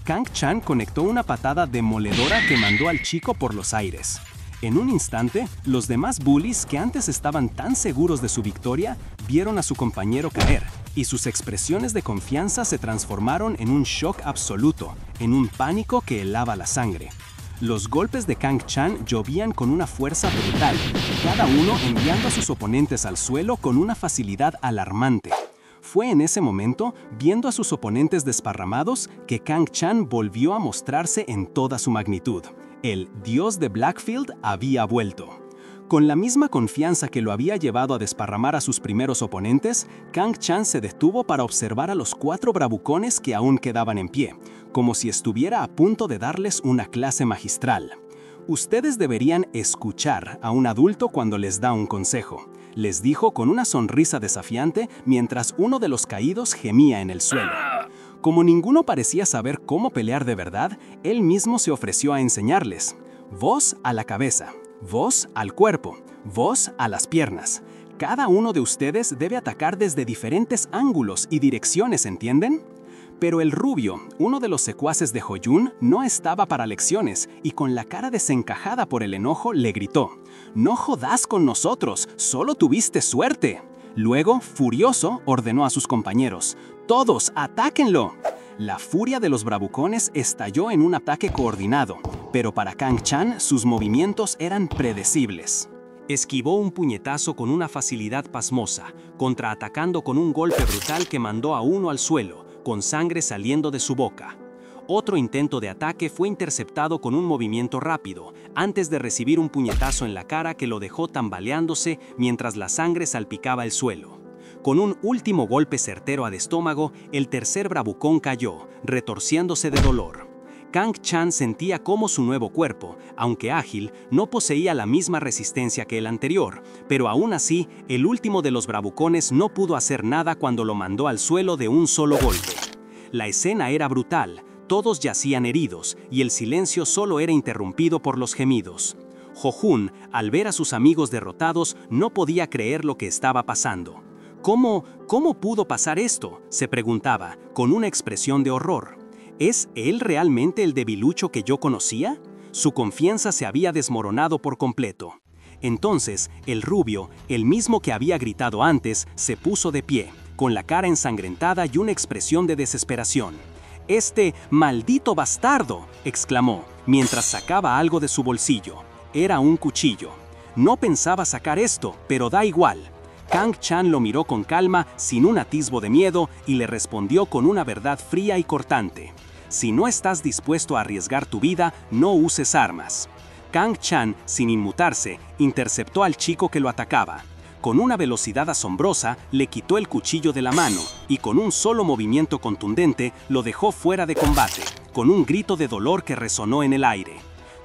Kang-chan conectó una patada demoledora que mandó al chico por los aires. En un instante, los demás bullies que antes estaban tan seguros de su victoria, vieron a su compañero caer, y sus expresiones de confianza se transformaron en un shock absoluto, en un pánico que helaba la sangre. Los golpes de Kang-chan llovían con una fuerza brutal, cada uno enviando a sus oponentes al suelo con una facilidad alarmante. Fue en ese momento, viendo a sus oponentes desparramados, que Kang-chan volvió a mostrarse en toda su magnitud. El dios de Blackfield había vuelto. Con la misma confianza que lo había llevado a desparramar a sus primeros oponentes, Kang-chan se detuvo para observar a los 4 bravucones que aún quedaban en pie, como si estuviera a punto de darles una clase magistral. Ustedes deberían escuchar a un adulto cuando les da un consejo, les dijo con una sonrisa desafiante mientras uno de los caídos gemía en el suelo. Como ninguno parecía saber cómo pelear de verdad, él mismo se ofreció a enseñarles. Voz a la cabeza, voz al cuerpo, voz a las piernas. Cada uno de ustedes debe atacar desde diferentes ángulos y direcciones, ¿entienden? Pero el rubio, uno de los secuaces de Ho-jun, no estaba para lecciones y con la cara desencajada por el enojo le gritó: «No jodas con nosotros, solo tuviste suerte». Luego, furioso, ordenó a sus compañeros: «¡Todos, atáquenlo!». La furia de los bravucones estalló en un ataque coordinado, pero para Kang-chan sus movimientos eran predecibles. Esquivó un puñetazo con una facilidad pasmosa, contraatacando con un golpe brutal que mandó a uno al suelo, con sangre saliendo de su boca. Otro intento de ataque fue interceptado con un movimiento rápido, antes de recibir un puñetazo en la cara que lo dejó tambaleándose mientras la sangre salpicaba el suelo. Con un último golpe certero al estómago, el tercer bravucón cayó, retorciéndose de dolor. Kang-chan sentía cómo su nuevo cuerpo, aunque ágil, no poseía la misma resistencia que el anterior, pero aún así, el último de los bravucones no pudo hacer nada cuando lo mandó al suelo de un solo golpe. La escena era brutal. Todos yacían heridos, y el silencio solo era interrumpido por los gemidos. Ho-jun, al ver a sus amigos derrotados, no podía creer lo que estaba pasando. ¿Cómo pudo pasar esto?, se preguntaba, con una expresión de horror. ¿Es él realmente el debilucho que yo conocía? Su confianza se había desmoronado por completo. Entonces, el rubio, el mismo que había gritado antes, se puso de pie, con la cara ensangrentada y una expresión de desesperación. «¡Este maldito bastardo!», exclamó, mientras sacaba algo de su bolsillo. Era un cuchillo. No pensaba sacar esto, pero da igual. Kang Chan lo miró con calma, sin un atisbo de miedo, y le respondió con una verdad fría y cortante. «Si no estás dispuesto a arriesgar tu vida, no uses armas». Kang Chan, sin inmutarse, interceptó al chico que lo atacaba. Con una velocidad asombrosa, le quitó el cuchillo de la mano y con un solo movimiento contundente lo dejó fuera de combate, con un grito de dolor que resonó en el aire.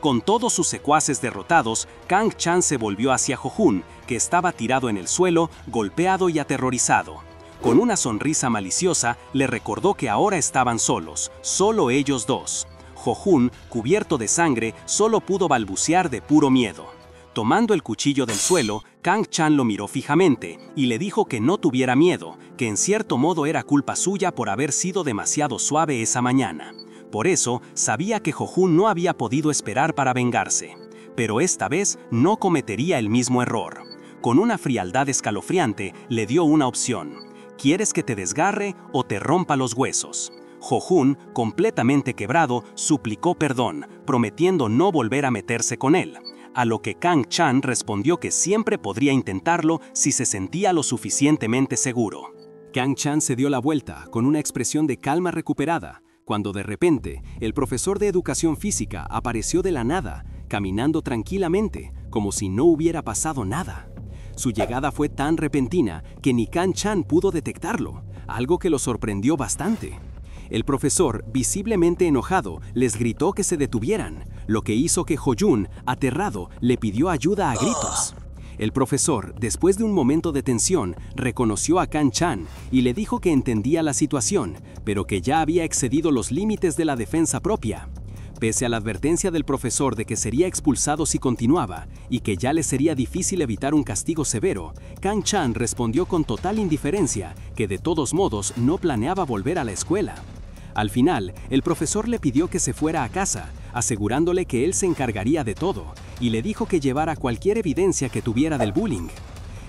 Con todos sus secuaces derrotados, Kang Chan se volvió hacia Jo Jun, que estaba tirado en el suelo, golpeado y aterrorizado. Con una sonrisa maliciosa, le recordó que ahora estaban solos, solo ellos dos. Jo Jun, cubierto de sangre, solo pudo balbucear de puro miedo. Tomando el cuchillo del suelo, Kang Chan lo miró fijamente y le dijo que no tuviera miedo, que en cierto modo era culpa suya por haber sido demasiado suave esa mañana. Por eso, sabía que Jo Jun no había podido esperar para vengarse. Pero esta vez no cometería el mismo error. Con una frialdad escalofriante, le dio una opción. ¿Quieres que te desgarre o te rompa los huesos? Jo Jun, completamente quebrado, suplicó perdón, prometiendo no volver a meterse con él. A lo que Kang Chan respondió que siempre podría intentarlo si se sentía lo suficientemente seguro. Kang Chan se dio la vuelta, con una expresión de calma recuperada, cuando de repente, el profesor de educación física apareció de la nada, caminando tranquilamente, como si no hubiera pasado nada. Su llegada fue tan repentina que ni Kang Chan pudo detectarlo, algo que lo sorprendió bastante. El profesor, visiblemente enojado, les gritó que se detuvieran, lo que hizo que Jo Jun, aterrado, le pidió ayuda a gritos. El profesor, después de un momento de tensión, reconoció a Kang Chan y le dijo que entendía la situación, pero que ya había excedido los límites de la defensa propia. Pese a la advertencia del profesor de que sería expulsado si continuaba y que ya le sería difícil evitar un castigo severo, Kang Chan respondió con total indiferencia que de todos modos no planeaba volver a la escuela. Al final, el profesor le pidió que se fuera a casa, asegurándole que él se encargaría de todo, y le dijo que llevara cualquier evidencia que tuviera del bullying.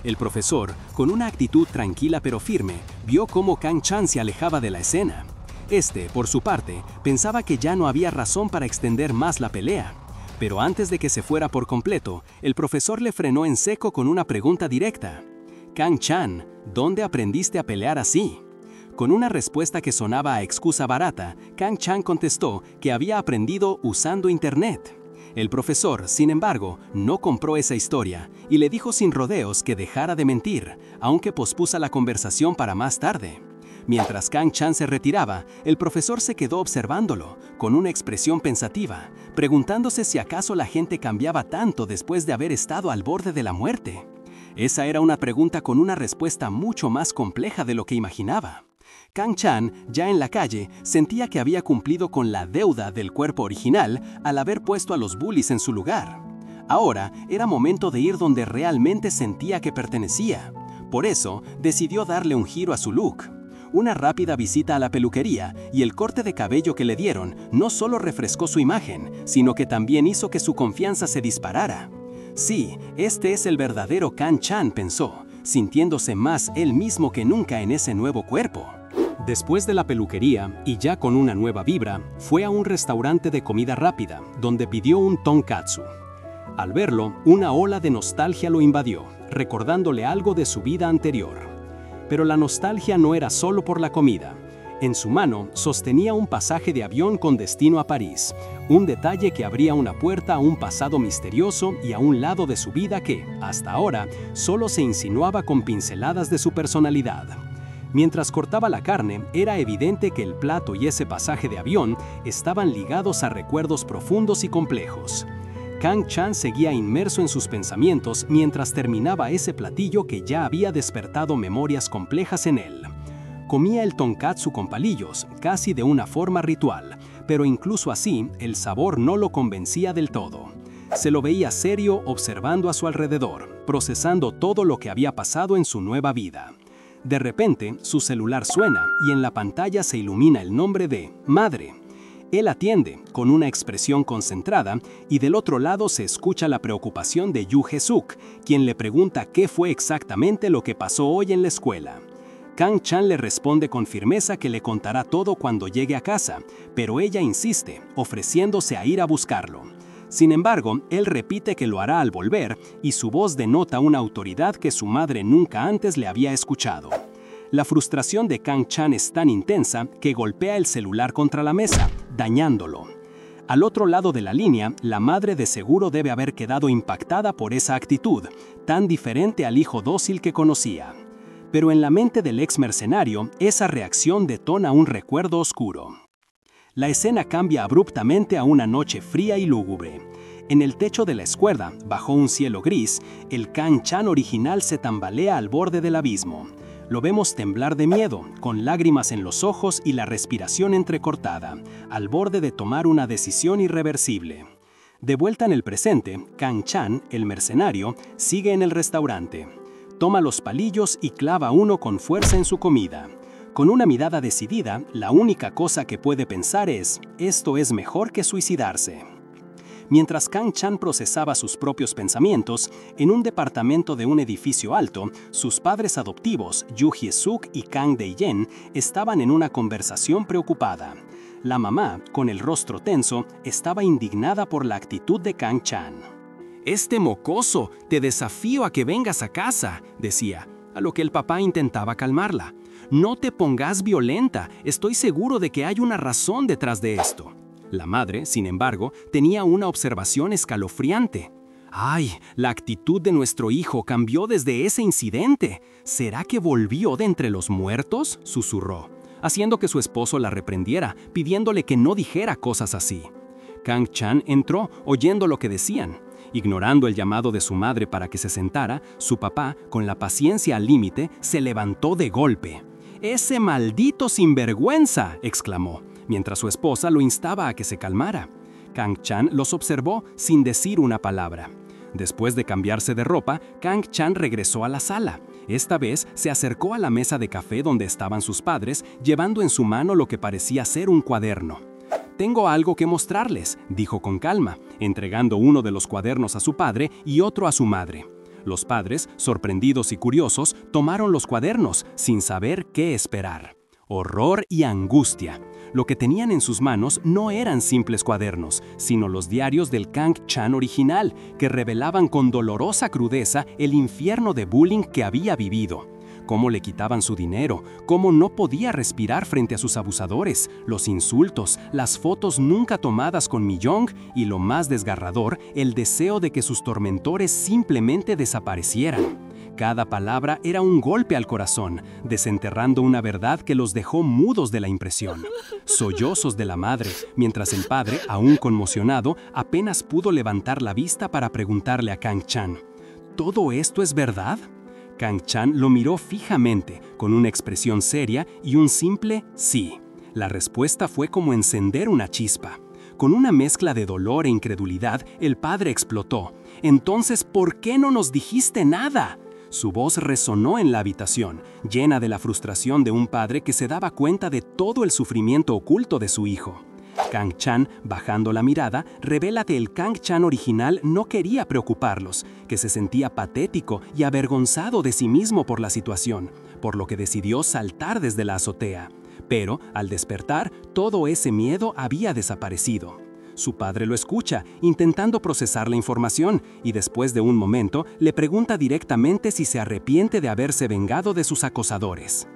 El profesor, con una actitud tranquila pero firme, vio cómo Kang Chan se alejaba de la escena. Este, por su parte, pensaba que ya no había razón para extender más la pelea. Pero antes de que se fuera por completo, el profesor le frenó en seco con una pregunta directa. «Kang Chan, ¿dónde aprendiste a pelear así?». Con una respuesta que sonaba a excusa barata, Kang Chan contestó que había aprendido usando internet. El profesor, sin embargo, no compró esa historia y le dijo sin rodeos que dejara de mentir, aunque pospuso la conversación para más tarde. Mientras Kang Chan se retiraba, el profesor se quedó observándolo, con una expresión pensativa, preguntándose si acaso la gente cambiaba tanto después de haber estado al borde de la muerte. Esa era una pregunta con una respuesta mucho más compleja de lo que imaginaba. Kang Chan, ya en la calle, sentía que había cumplido con la deuda del cuerpo original al haber puesto a los bullies en su lugar. Ahora era momento de ir donde realmente sentía que pertenecía. Por eso, decidió darle un giro a su look. Una rápida visita a la peluquería y el corte de cabello que le dieron no solo refrescó su imagen, sino que también hizo que su confianza se disparara. Sí, este es el verdadero Kang Chan, pensó, sintiéndose más él mismo que nunca en ese nuevo cuerpo. Después de la peluquería, y ya con una nueva vibra, fue a un restaurante de comida rápida, donde pidió un tonkatsu. Al verlo, una ola de nostalgia lo invadió, recordándole algo de su vida anterior. Pero la nostalgia no era solo por la comida. En su mano sostenía un pasaje de avión con destino a París, un detalle que abría una puerta a un pasado misterioso y a un lado de su vida que, hasta ahora, solo se insinuaba con pinceladas de su personalidad. Mientras cortaba la carne, era evidente que el plato y ese pasaje de avión estaban ligados a recuerdos profundos y complejos. Kang Chan seguía inmerso en sus pensamientos mientras terminaba ese platillo que ya había despertado memorias complejas en él. Comía el tonkatsu con palillos, casi de una forma ritual, pero incluso así, el sabor no lo convencía del todo. Se lo veía serio observando a su alrededor, procesando todo lo que había pasado en su nueva vida. De repente, su celular suena y en la pantalla se ilumina el nombre de «Madre». Él atiende, con una expresión concentrada, y del otro lado se escucha la preocupación de Yoo Jae-suk, quien le pregunta qué fue exactamente lo que pasó hoy en la escuela. Kang-chan le responde con firmeza que le contará todo cuando llegue a casa, pero ella insiste, ofreciéndose a ir a buscarlo. Sin embargo, él repite que lo hará al volver, y su voz denota una autoridad que su madre nunca antes le había escuchado. La frustración de Kang-chan es tan intensa que golpea el celular contra la mesa, dañándolo. Al otro lado de la línea, la madre de seguro debe haber quedado impactada por esa actitud, tan diferente al hijo dócil que conocía. Pero en la mente del ex mercenario, esa reacción detona un recuerdo oscuro. La escena cambia abruptamente a una noche fría y lúgubre. En el techo de la escuela, bajo un cielo gris, el Kang-chan original se tambalea al borde del abismo. Lo vemos temblar de miedo, con lágrimas en los ojos y la respiración entrecortada, al borde de tomar una decisión irreversible. De vuelta en el presente, Kang-chan, el mercenario, sigue en el restaurante. Toma los palillos y clava uno con fuerza en su comida. Con una mirada decidida, la única cosa que puede pensar es: esto es mejor que suicidarse. Mientras Kang-chan procesaba sus propios pensamientos, en un departamento de un edificio alto, sus padres adoptivos, Yoo Jae-suk y Kang Dae-yeon, estaban en una conversación preocupada. La mamá, con el rostro tenso, estaba indignada por la actitud de Kang-chan. «Este mocoso, te desafío a que vengas a casa», decía, a lo que el papá intentaba calmarla. «No te pongas violenta, estoy seguro de que hay una razón detrás de esto». La madre, sin embargo, tenía una observación escalofriante. «¡Ay! La actitud de nuestro hijo cambió desde ese incidente. ¿Será que volvió de entre los muertos?», susurró, haciendo que su esposo la reprendiera, pidiéndole que no dijera cosas así. Kang-chan entró, oyendo lo que decían. Ignorando el llamado de su madre para que se sentara, su papá, con la paciencia al límite, se levantó de golpe. «¡Ese maldito sinvergüenza!», exclamó, mientras su esposa lo instaba a que se calmara. Kang-chan los observó sin decir una palabra. Después de cambiarse de ropa, Kang-chan regresó a la sala. Esta vez se acercó a la mesa de café donde estaban sus padres, llevando en su mano lo que parecía ser un cuaderno. «Tengo algo que mostrarles», dijo con calma, entregando uno de los cuadernos a su padre y otro a su madre. Los padres, sorprendidos y curiosos, tomaron los cuadernos, sin saber qué esperar. Horror y angustia. Lo que tenían en sus manos no eran simples cuadernos, sino los diarios del Kang-chan original, que revelaban con dolorosa crudeza el infierno de bullying que había vivido. Cómo le quitaban su dinero, cómo no podía respirar frente a sus abusadores, los insultos, las fotos nunca tomadas con Mi-young y, lo más desgarrador, el deseo de que sus tormentores simplemente desaparecieran. Cada palabra era un golpe al corazón, desenterrando una verdad que los dejó mudos de la impresión. Sollozos de la madre, mientras el padre, aún conmocionado, apenas pudo levantar la vista para preguntarle a Kang-chan: «¿Todo esto es verdad?». Kang-chan lo miró fijamente, con una expresión seria y un simple «sí». La respuesta fue como encender una chispa. Con una mezcla de dolor e incredulidad, el padre explotó: «Entonces, ¿por qué no nos dijiste nada?». Su voz resonó en la habitación, llena de la frustración de un padre que se daba cuenta de todo el sufrimiento oculto de su hijo. Kang-chan, bajando la mirada, revela que el Kang-chan original no quería preocuparlos, que se sentía patético y avergonzado de sí mismo por la situación, por lo que decidió saltar desde la azotea. Pero, al despertar, todo ese miedo había desaparecido. Su padre lo escucha, intentando procesar la información, y después de un momento le pregunta directamente si se arrepiente de haberse vengado de sus acosadores.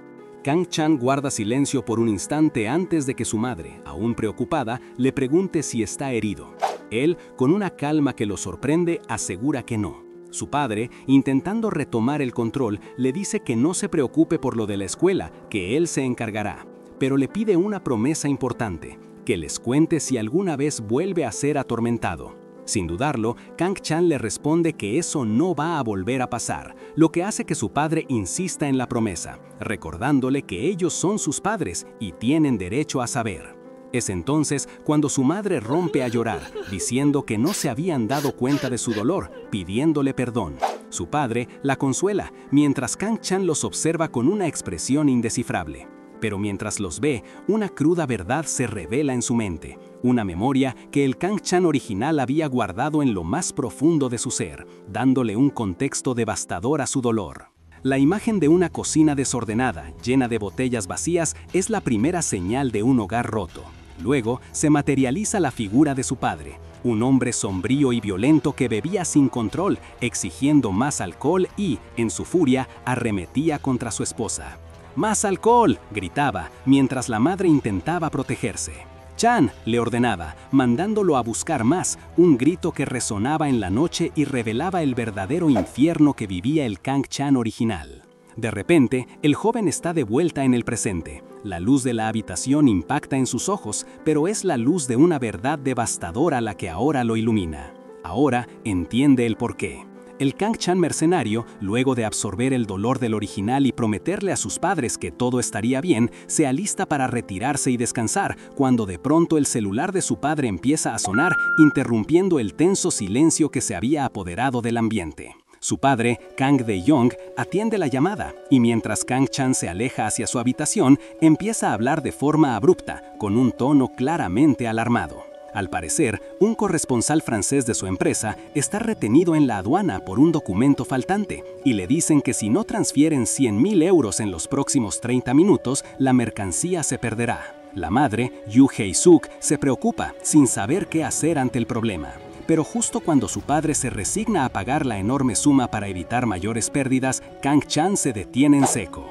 Kang-chan guarda silencio por un instante antes de que su madre, aún preocupada, le pregunte si está herido. Él, con una calma que lo sorprende, asegura que no. Su padre, intentando retomar el control, le dice que no se preocupe por lo de la escuela, que él se encargará, pero le pide una promesa importante: que les cuente si alguna vez vuelve a ser atormentado. Sin dudarlo, Kang-chan le responde que eso no va a volver a pasar, lo que hace que su padre insista en la promesa, recordándole que ellos son sus padres y tienen derecho a saber. Es entonces cuando su madre rompe a llorar, diciendo que no se habían dado cuenta de su dolor, pidiéndole perdón. Su padre la consuela, mientras Kang-chan los observa con una expresión indescifrable. Pero mientras los ve, una cruda verdad se revela en su mente, una memoria que el Kang-chan original había guardado en lo más profundo de su ser, dándole un contexto devastador a su dolor. La imagen de una cocina desordenada, llena de botellas vacías, es la primera señal de un hogar roto. Luego se materializa la figura de su padre, un hombre sombrío y violento que bebía sin control, exigiendo más alcohol y, en su furia, arremetía contra su esposa. ¡Más alcohol!, gritaba, mientras la madre intentaba protegerse. ¡Chan!, le ordenaba, mandándolo a buscar más, un grito que resonaba en la noche y revelaba el verdadero infierno que vivía el Kang-chan original. De repente, el joven está de vuelta en el presente. La luz de la habitación impacta en sus ojos, pero es la luz de una verdad devastadora la que ahora lo ilumina. Ahora entiende el porqué. El Kang-chan mercenario, luego de absorber el dolor del original y prometerle a sus padres que todo estaría bien, se alista para retirarse y descansar, cuando de pronto el celular de su padre empieza a sonar, interrumpiendo el tenso silencio que se había apoderado del ambiente. Su padre, Kang De-yong, atiende la llamada, y mientras Kang-chan se aleja hacia su habitación, empieza a hablar de forma abrupta, con un tono claramente alarmado. Al parecer, un corresponsal francés de su empresa está retenido en la aduana por un documento faltante, y le dicen que si no transfieren 100.000 euros en los próximos 30 minutos, la mercancía se perderá. La madre, Yu Hei-suk, se preocupa, sin saber qué hacer ante el problema. Pero justo cuando su padre se resigna a pagar la enorme suma para evitar mayores pérdidas, Kang-chan se detiene en seco.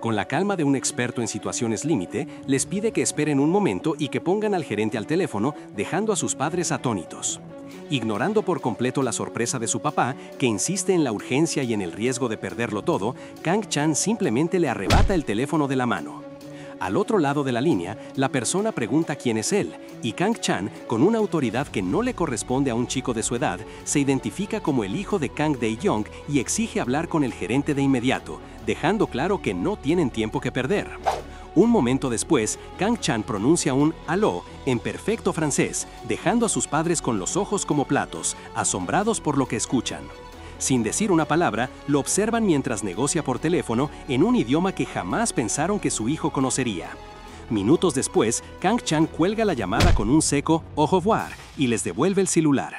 Con la calma de un experto en situaciones límite, les pide que esperen un momento y que pongan al gerente al teléfono, dejando a sus padres atónitos. Ignorando por completo la sorpresa de su papá, que insiste en la urgencia y en el riesgo de perderlo todo, Kang-chan simplemente le arrebata el teléfono de la mano. Al otro lado de la línea, la persona pregunta quién es él, y Kang-chan, con una autoridad que no le corresponde a un chico de su edad, se identifica como el hijo de Kang De-yong y exige hablar con el gerente de inmediato, dejando claro que no tienen tiempo que perder. Un momento después, Kang-chan pronuncia un «aló» en perfecto francés, dejando a sus padres con los ojos como platos, asombrados por lo que escuchan. Sin decir una palabra, lo observan mientras negocia por teléfono en un idioma que jamás pensaron que su hijo conocería. Minutos después, Kang-chan cuelga la llamada con un seco «au revoir» y les devuelve el celular.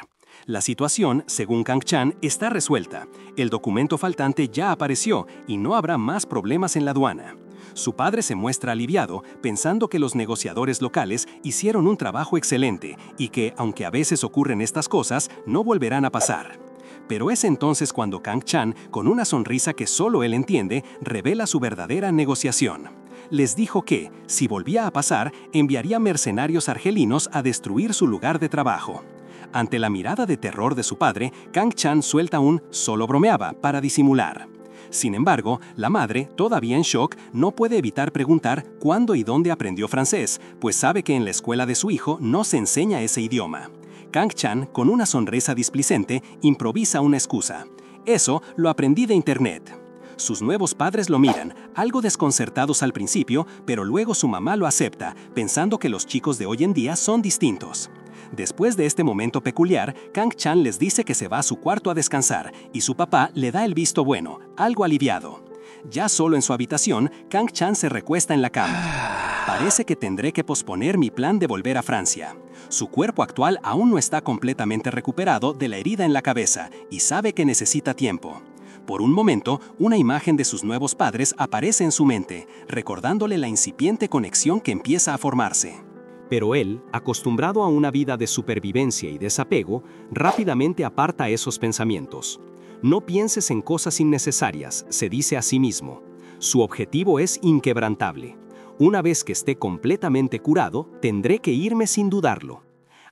La situación, según Kang-chan, está resuelta. El documento faltante ya apareció y no habrá más problemas en la aduana. Su padre se muestra aliviado, pensando que los negociadores locales hicieron un trabajo excelente y que, aunque a veces ocurren estas cosas, no volverán a pasar. Pero es entonces cuando Kang-chan, con una sonrisa que solo él entiende, revela su verdadera negociación. Les dijo que, si volvía a pasar, enviaría mercenarios argelinos a destruir su lugar de trabajo. Ante la mirada de terror de su padre, Kang-chan suelta un «solo bromeaba» para disimular. Sin embargo, la madre, todavía en shock, no puede evitar preguntar cuándo y dónde aprendió francés, pues sabe que en la escuela de su hijo no se enseña ese idioma. Kang-chan, con una sonrisa displicente, improvisa una excusa. «Eso lo aprendí de internet». Sus nuevos padres lo miran, algo desconcertados al principio, pero luego su mamá lo acepta, pensando que los chicos de hoy en día son distintos. Después de este momento peculiar, Kang-chan les dice que se va a su cuarto a descansar, y su papá le da el visto bueno, algo aliviado. Ya solo en su habitación, Kang-chan se recuesta en la cama. Parece que tendré que posponer mi plan de volver a Francia. Su cuerpo actual aún no está completamente recuperado de la herida en la cabeza y sabe que necesita tiempo. Por un momento, una imagen de sus nuevos padres aparece en su mente, recordándole la incipiente conexión que empieza a formarse. Pero él, acostumbrado a una vida de supervivencia y desapego, rápidamente aparta esos pensamientos. No pienses en cosas innecesarias, se dice a sí mismo. Su objetivo es inquebrantable. Una vez que esté completamente curado, tendré que irme sin dudarlo.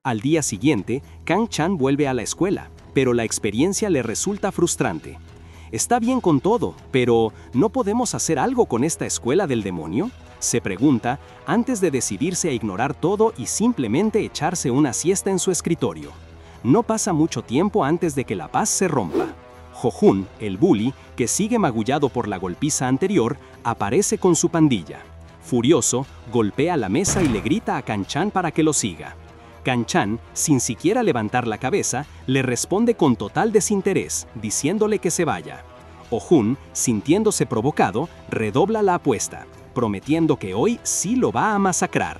Al día siguiente, Kang-chan vuelve a la escuela, pero la experiencia le resulta frustrante. Está bien con todo, pero ¿no podemos hacer algo con esta escuela del demonio?, se pregunta antes de decidirse a ignorar todo y simplemente echarse una siesta en su escritorio. No pasa mucho tiempo antes de que la paz se rompa. Jo-jun, el bully, que sigue magullado por la golpiza anterior, aparece con su pandilla. Furioso, golpea la mesa y le grita a Kang-chan para que lo siga. Kang-chan, sin siquiera levantar la cabeza, le responde con total desinterés, diciéndole que se vaya. Oh-jun, sintiéndose provocado, redobla la apuesta. prometiendo que hoy sí lo va a masacrar.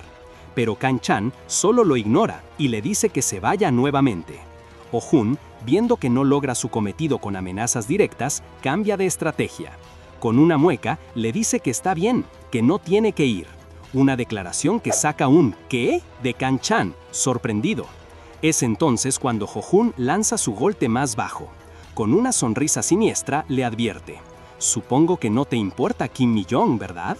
Pero Kanchan solo lo ignora y le dice que se vaya nuevamente. Oh-hun, viendo que no logra su cometido con amenazas directas, cambia de estrategia. Con una mueca, le dice que está bien, que no tiene que ir. Una declaración que saca un ¿qué? De Kanchan, sorprendido. Es entonces cuando Oh-hun lanza su golpe más bajo. Con una sonrisa siniestra, le advierte: «Supongo que no te importa Kim Mi-young, ¿verdad?».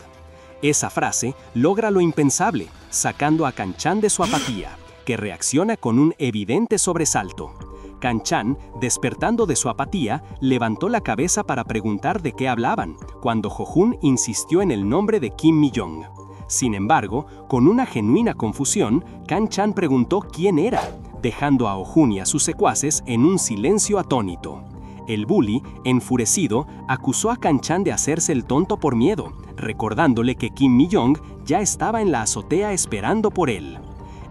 Esa frase logra lo impensable, sacando a Kanchan de su apatía, que reacciona con un evidente sobresalto. Kanchan, despertando de su apatía, levantó la cabeza para preguntar de qué hablaban, cuando Oh-hun insistió en el nombre de Kim Mi-young. Sin embargo, con una genuina confusión, Kanchan preguntó quién era, dejando a Oh-hun y a sus secuaces en un silencio atónito. El bully, enfurecido, acusó a Kanchan de hacerse el tonto por miedo, recordándole que Kim Mi-young ya estaba en la azotea esperando por él.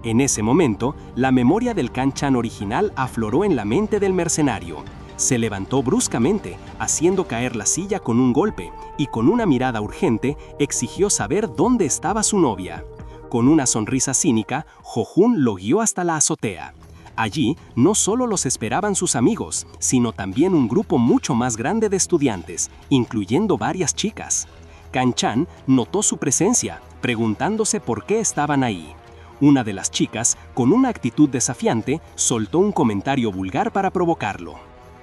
En ese momento, la memoria del Kanchan original afloró en la mente del mercenario. Se levantó bruscamente, haciendo caer la silla con un golpe, y con una mirada urgente exigió saber dónde estaba su novia. Con una sonrisa cínica, Oh-hun lo guió hasta la azotea. Allí no solo los esperaban sus amigos, sino también un grupo mucho más grande de estudiantes, incluyendo varias chicas. Kanchan notó su presencia, preguntándose por qué estaban ahí. Una de las chicas, con una actitud desafiante, soltó un comentario vulgar para provocarlo.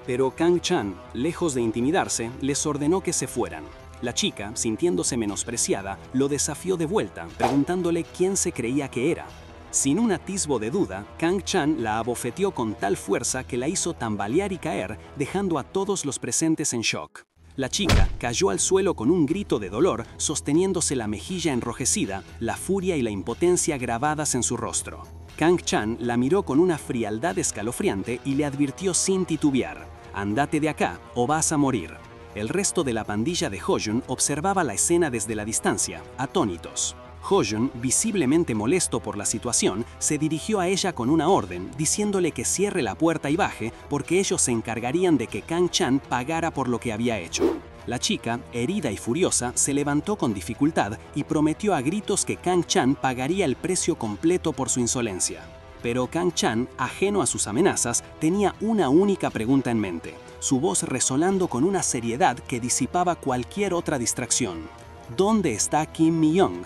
Pero Kanchan, lejos de intimidarse, les ordenó que se fueran. La chica, sintiéndose menospreciada, lo desafió de vuelta, preguntándole quién se creía que era. Sin un atisbo de duda, Kanchan la abofeteó con tal fuerza que la hizo tambalear y caer, dejando a todos los presentes en shock. La chica cayó al suelo con un grito de dolor, sosteniéndose la mejilla enrojecida, la furia y la impotencia grabadas en su rostro. Kanchan la miró con una frialdad escalofriante y le advirtió sin titubear: «Andate de acá o vas a morir». El resto de la pandilla de Ho-jun observaba la escena desde la distancia, atónitos. Ho-jun, visiblemente molesto por la situación, se dirigió a ella con una orden, diciéndole que cierre la puerta y baje, porque ellos se encargarían de que Kanchan pagara por lo que había hecho. La chica, herida y furiosa, se levantó con dificultad y prometió a gritos que Kanchan pagaría el precio completo por su insolencia. Pero Kanchan, ajeno a sus amenazas, tenía una única pregunta en mente, su voz resonando con una seriedad que disipaba cualquier otra distracción: ¿dónde está Kim Mi-young?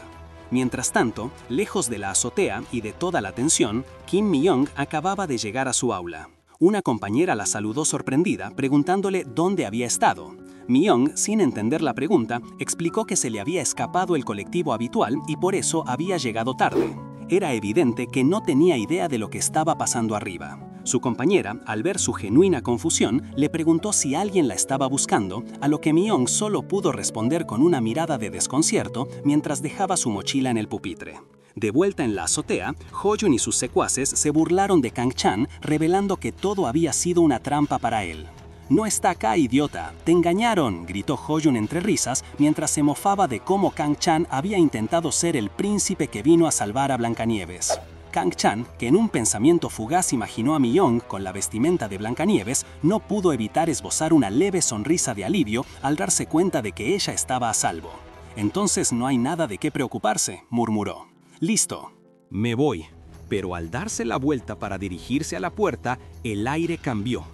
Mientras tanto, lejos de la azotea y de toda la tensión, Kim Mi-young acababa de llegar a su aula. Una compañera la saludó sorprendida, preguntándole dónde había estado. Mi-young, sin entender la pregunta, explicó que se le había escapado el colectivo habitual y por eso había llegado tarde. Era evidente que no tenía idea de lo que estaba pasando arriba. Su compañera, al ver su genuina confusión, le preguntó si alguien la estaba buscando, a lo que Mi-young solo pudo responder con una mirada de desconcierto mientras dejaba su mochila en el pupitre. De vuelta en la azotea, Ho-jun y sus secuaces se burlaron de Kanchan, revelando que todo había sido una trampa para él. «No está acá, idiota, te engañaron», gritó Ho-jun entre risas mientras se mofaba de cómo Kanchan había intentado ser el príncipe que vino a salvar a Blancanieves. Kanchan, que en un pensamiento fugaz imaginó a Mi-young con la vestimenta de Blancanieves, no pudo evitar esbozar una leve sonrisa de alivio al darse cuenta de que ella estaba a salvo. «Entonces no hay nada de qué preocuparse», murmuró. «Listo. Me voy». Pero al darse la vuelta para dirigirse a la puerta, el aire cambió.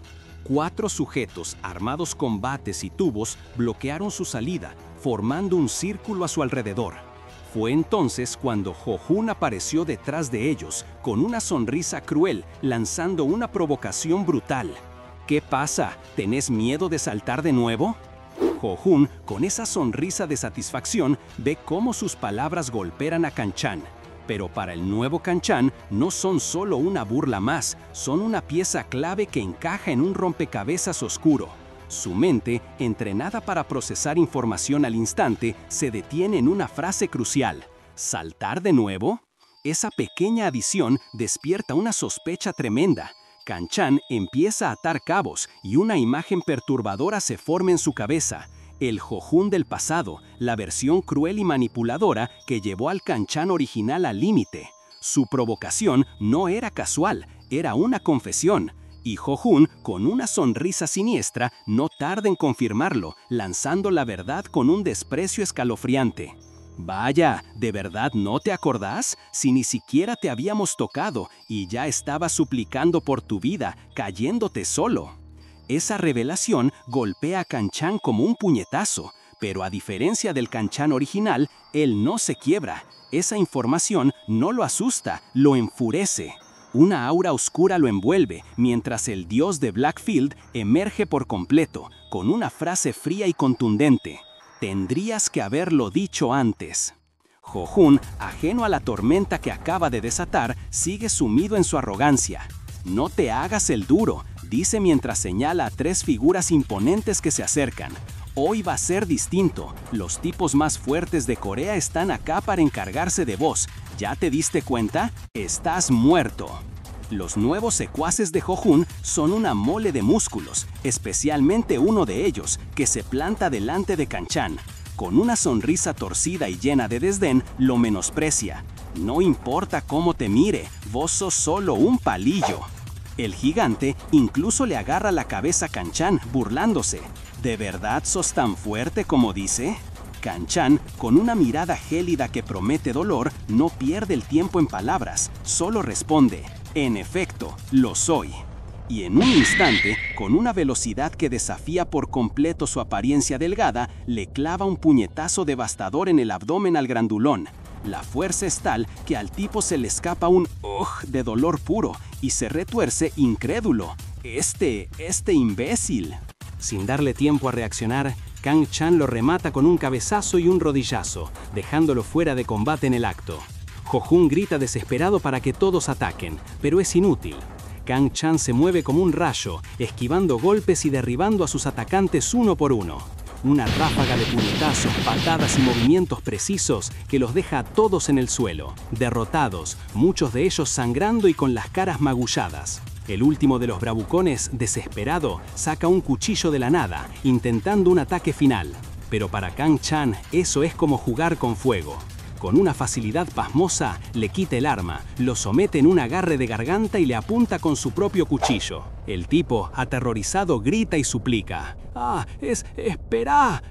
4 sujetos armados con bates y tubos bloquearon su salida, formando un círculo a su alrededor. Fue entonces cuando Oh-hun apareció detrás de ellos, con una sonrisa cruel, lanzando una provocación brutal. «¿Qué pasa? ¿Tenés miedo de saltar de nuevo?». Oh-hun, con esa sonrisa de satisfacción, ve cómo sus palabras golpean a Kanchan. Pero para el nuevo Kanchan no son solo una burla más, son una pieza clave que encaja en un rompecabezas oscuro. Su mente, entrenada para procesar información al instante, se detiene en una frase crucial: ¿saltar de nuevo? Esa pequeña adición despierta una sospecha tremenda. Kanchan empieza a atar cabos y una imagen perturbadora se forma en su cabeza. El Oh-hun del pasado, la versión cruel y manipuladora que llevó al Kanchan original al límite. Su provocación no era casual, era una confesión. Y Oh-hun, con una sonrisa siniestra, no tarda en confirmarlo, lanzando la verdad con un desprecio escalofriante. Vaya, ¿de verdad no te acordás? Si ni siquiera te habíamos tocado y ya estabas suplicando por tu vida, cayéndote solo. Esa revelación golpea a Kanchan como un puñetazo, pero a diferencia del Kanchan original, él no se quiebra. Esa información no lo asusta, lo enfurece. Una aura oscura lo envuelve, mientras el dios de Blackfield emerge por completo, con una frase fría y contundente. Tendrías que haberlo dicho antes. Jo-Jun, ajeno a la tormenta que acaba de desatar, sigue sumido en su arrogancia. No te hagas el duro, dice mientras señala a 3 figuras imponentes que se acercan. Hoy va a ser distinto. Los tipos más fuertes de Corea están acá para encargarse de vos. ¿Ya te diste cuenta? Estás muerto. Los nuevos secuaces de Jo-Jun son una mole de músculos, especialmente uno de ellos, que se planta delante de Kanchan. Con una sonrisa torcida y llena de desdén, lo menosprecia. No importa cómo te mire, vos sos solo un palillo. El gigante incluso le agarra la cabeza a Kanchan, burlándose. ¿De verdad sos tan fuerte como dice? Kanchan, con una mirada gélida que promete dolor, no pierde el tiempo en palabras, solo responde: en efecto, lo soy. Y en un instante, con una velocidad que desafía por completo su apariencia delgada, le clava un puñetazo devastador en el abdomen al grandulón. La fuerza es tal que al tipo se le escapa un "ugh" de dolor puro y se retuerce incrédulo. Este imbécil. Sin darle tiempo a reaccionar, Kanchan lo remata con un cabezazo y un rodillazo, dejándolo fuera de combate en el acto. Jo-Jun grita desesperado para que todos ataquen, pero es inútil. Kanchan se mueve como un rayo, esquivando golpes y derribando a sus atacantes uno por uno. Una ráfaga de puñetazos, patadas y movimientos precisos que los deja a todos en el suelo, derrotados, muchos de ellos sangrando y con las caras magulladas. El último de los bravucones, desesperado, saca un cuchillo de la nada, intentando un ataque final. Pero para Kanchan eso es como jugar con fuego. Con una facilidad pasmosa, le quita el arma, lo somete en un agarre de garganta y le apunta con su propio cuchillo. El tipo, aterrorizado, grita y suplica: ¡Ah, esperá!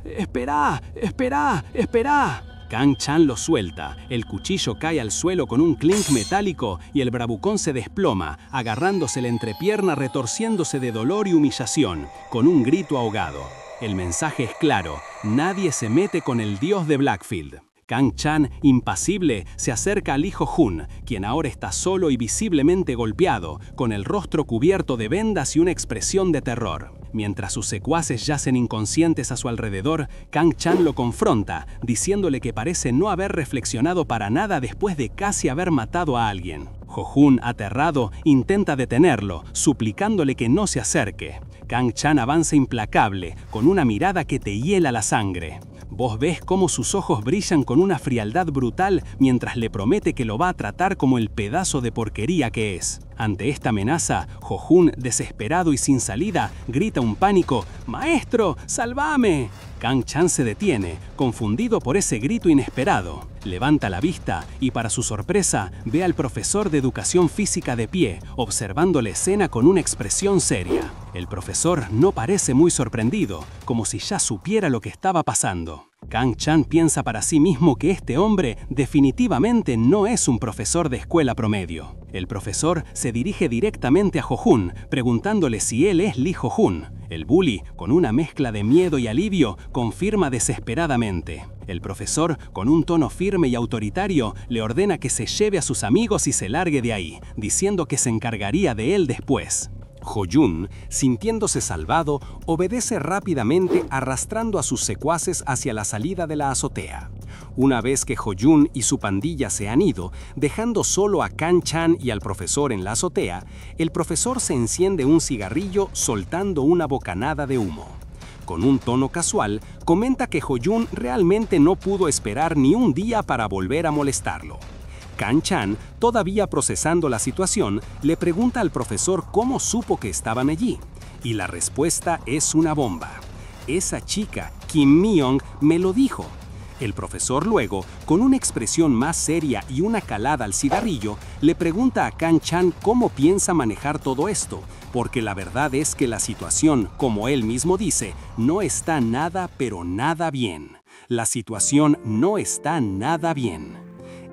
Kanchan lo suelta, el cuchillo cae al suelo con un clink metálico y el bravucón se desploma, agarrándose la entrepierna, retorciéndose de dolor y humillación, con un grito ahogado. El mensaje es claro: nadie se mete con el dios de Blackfield. Kanchan, impasible, se acerca al hijo Jun, quien ahora está solo y visiblemente golpeado, con el rostro cubierto de vendas y una expresión de terror. Mientras sus secuaces yacen inconscientes a su alrededor, Kanchan lo confronta, diciéndole que parece no haber reflexionado para nada después de casi haber matado a alguien. Jo-Jun, aterrado, intenta detenerlo, suplicándole que no se acerque. Kanchan avanza implacable, con una mirada que te hiela la sangre. Vos ves cómo sus ojos brillan con una frialdad brutal mientras le promete que lo va a tratar como el pedazo de porquería que es. Ante esta amenaza, Jo-Jun, desesperado y sin salida, grita un pánico: ¡Maestro, salvame! Kanchan se detiene, confundido por ese grito inesperado. Levanta la vista y, para su sorpresa, ve al profesor de educación física de pie, observando la escena con una expresión seria. El profesor no parece muy sorprendido, como si ya supiera lo que estaba pasando. Kanchan piensa para sí mismo que este hombre definitivamente no es un profesor de escuela promedio. El profesor se dirige directamente a Jo-Jun, preguntándole si él es Lee Jo-Jun. El bully, con una mezcla de miedo y alivio, confirma desesperadamente. El profesor, con un tono firme y autoritario, le ordena que se lleve a sus amigos y se largue de ahí, diciendo que se encargaría de él después. Jo-Jun, sintiéndose salvado, obedece rápidamente, arrastrando a sus secuaces hacia la salida de la azotea. Una vez que Jo-Jun y su pandilla se han ido, dejando solo a Kanchan y al profesor en la azotea, el profesor se enciende un cigarrillo soltando una bocanada de humo. Con un tono casual, comenta que Jo-Jun realmente no pudo esperar ni un día para volver a molestarlo. Kanchan, todavía procesando la situación, le pregunta al profesor cómo supo que estaban allí. Y la respuesta es una bomba. Esa chica, Kim Mi-young, me lo dijo. El profesor luego, con una expresión más seria y una calada al cigarrillo, le pregunta a Kanchan cómo piensa manejar todo esto, porque la verdad es que la situación, como él mismo dice, no está nada pero nada bien. La situación no está nada bien.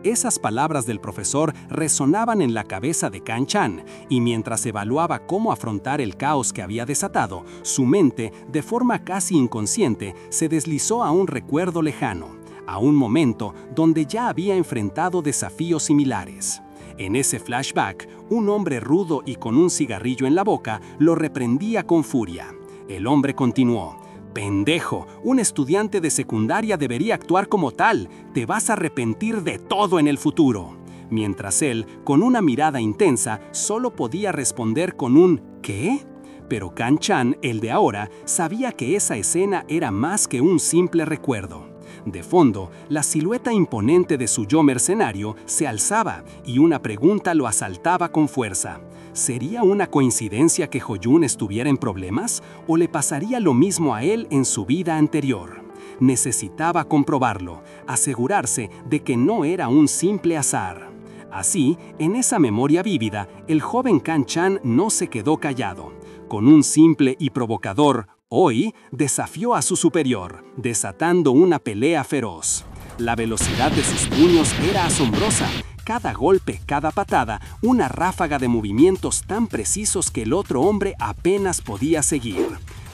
Esas palabras del profesor resonaban en la cabeza de Kang Chan, y mientras evaluaba cómo afrontar el caos que había desatado, su mente, de forma casi inconsciente, se deslizó a un recuerdo lejano, a un momento donde ya había enfrentado desafíos similares. En ese flashback, un hombre rudo y con un cigarrillo en la boca lo reprendía con furia. El hombre continuó: «Pendejo, un estudiante de secundaria debería actuar como tal. Te vas a arrepentir de todo en el futuro». Mientras él, con una mirada intensa, solo podía responder con un «¿qué?». Pero Kang Chan, el de ahora, sabía que esa escena era más que un simple recuerdo. De fondo, la silueta imponente de su yo mercenario se alzaba y una pregunta lo asaltaba con fuerza. ¿Sería una coincidencia que Ho-Jun estuviera en problemas o le pasaría lo mismo a él en su vida anterior? Necesitaba comprobarlo, asegurarse de que no era un simple azar. Así, en esa memoria vívida, el joven Kang Chan no se quedó callado. Con un simple y provocador «hoy», desafió a su superior, desatando una pelea feroz. La velocidad de sus puños era asombrosa. Cada golpe, cada patada, una ráfaga de movimientos tan precisos que el otro hombre apenas podía seguir.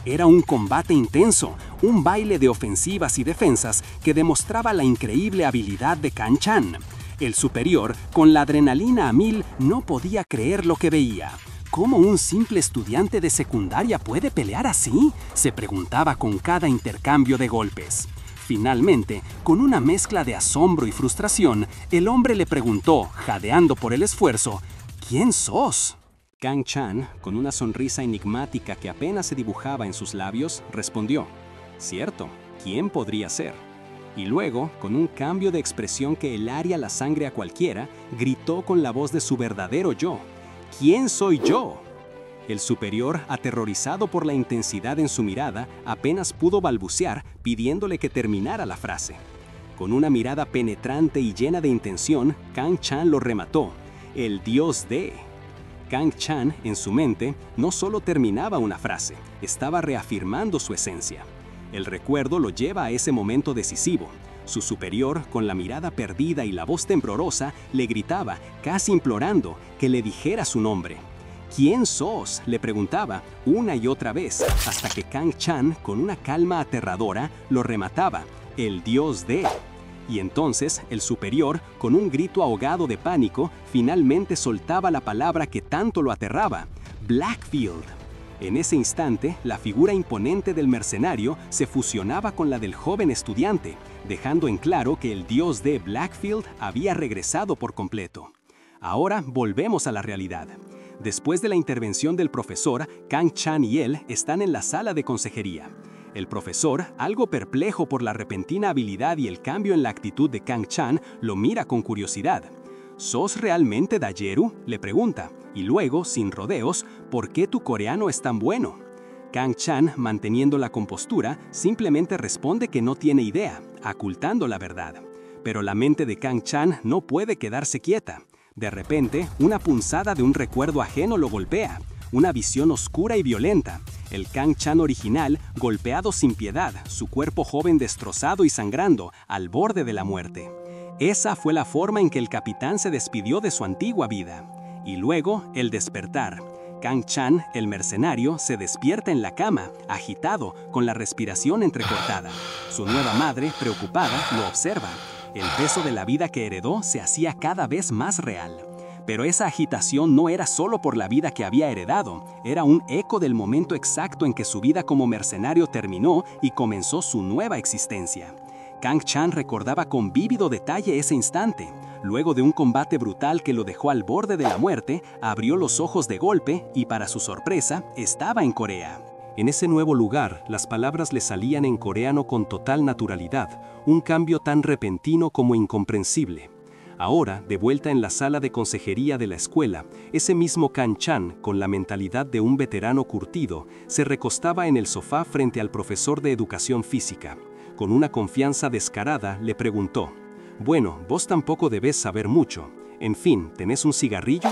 Era un combate intenso, un baile de ofensivas y defensas que demostraba la increíble habilidad de Kang Chan. El superior, con la adrenalina a mil, no podía creer lo que veía. ¿Cómo un simple estudiante de secundaria puede pelear así?, se preguntaba con cada intercambio de golpes. Finalmente, con una mezcla de asombro y frustración, el hombre le preguntó, jadeando por el esfuerzo: «¿Quién sos?». Kang Chan, con una sonrisa enigmática que apenas se dibujaba en sus labios, respondió: «Cierto, ¿quién podría ser?». Y luego, con un cambio de expresión que helaría la sangre a cualquiera, gritó con la voz de su verdadero yo: «¿Quién soy yo?». El superior, aterrorizado por la intensidad en su mirada, apenas pudo balbucear pidiéndole que terminara la frase. Con una mirada penetrante y llena de intención, Kang Chan lo remató: «El dios de». Kang Chan, en su mente, no solo terminaba una frase, estaba reafirmando su esencia. El recuerdo lo lleva a ese momento decisivo. Su superior, con la mirada perdida y la voz temblorosa, le gritaba, casi implorando, que le dijera su nombre. «¿Quién sos?», le preguntaba una y otra vez, hasta que Kang Chan, con una calma aterradora, lo remataba: «El dios de». Y entonces, el superior, con un grito ahogado de pánico, finalmente soltaba la palabra que tanto lo aterraba: «Blackfield». En ese instante, la figura imponente del mercenario se fusionaba con la del joven estudiante, dejando en claro que el dios de Blackfield había regresado por completo. Ahora volvemos a la realidad. Después de la intervención del profesor, Kang Chan y él están en la sala de consejería. El profesor, algo perplejo por la repentina habilidad y el cambio en la actitud de Kang Chan, lo mira con curiosidad. «¿Sos realmente Dayeru?», le pregunta, y luego, sin rodeos, «¿Por qué tu coreano es tan bueno?». Kang Chan, manteniendo la compostura, simplemente responde que no tiene idea, ocultando la verdad. Pero la mente de Kang Chan no puede quedarse quieta. De repente, una punzada de un recuerdo ajeno lo golpea, una visión oscura y violenta. El Kang Chan original, golpeado sin piedad, su cuerpo joven destrozado y sangrando, al borde de la muerte. Esa fue la forma en que el capitán se despidió de su antigua vida. Y luego, el despertar. Kang Chan, el mercenario, se despierta en la cama, agitado, con la respiración entrecortada. Su nueva madre, preocupada, lo observa. El peso de la vida que heredó se hacía cada vez más real. Pero esa agitación no era solo por la vida que había heredado, era un eco del momento exacto en que su vida como mercenario terminó y comenzó su nueva existencia. Kang Chan recordaba con vívido detalle ese instante. Luego de un combate brutal que lo dejó al borde de la muerte, abrió los ojos de golpe y, para su sorpresa, estaba en Corea. En ese nuevo lugar, las palabras le salían en coreano con total naturalidad, un cambio tan repentino como incomprensible. Ahora, de vuelta en la sala de consejería de la escuela, ese mismo Kang Chan, con la mentalidad de un veterano curtido, se recostaba en el sofá frente al profesor de educación física. Con una confianza descarada, le preguntó: «Bueno, vos tampoco debés saber mucho. En fin, ¿tenés un cigarrillo?».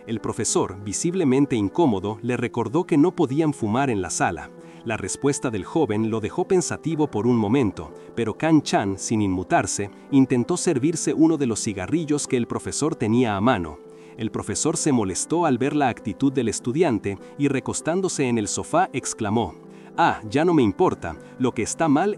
El profesor, visiblemente incómodo, le recordó que no podían fumar en la sala. La respuesta del joven lo dejó pensativo por un momento, pero Kang-chan, sin inmutarse, intentó servirse uno de los cigarrillos que el profesor tenía a mano. El profesor se molestó al ver la actitud del estudiante y recostándose en el sofá exclamó: «Ah, ya no me importa, lo que está mal,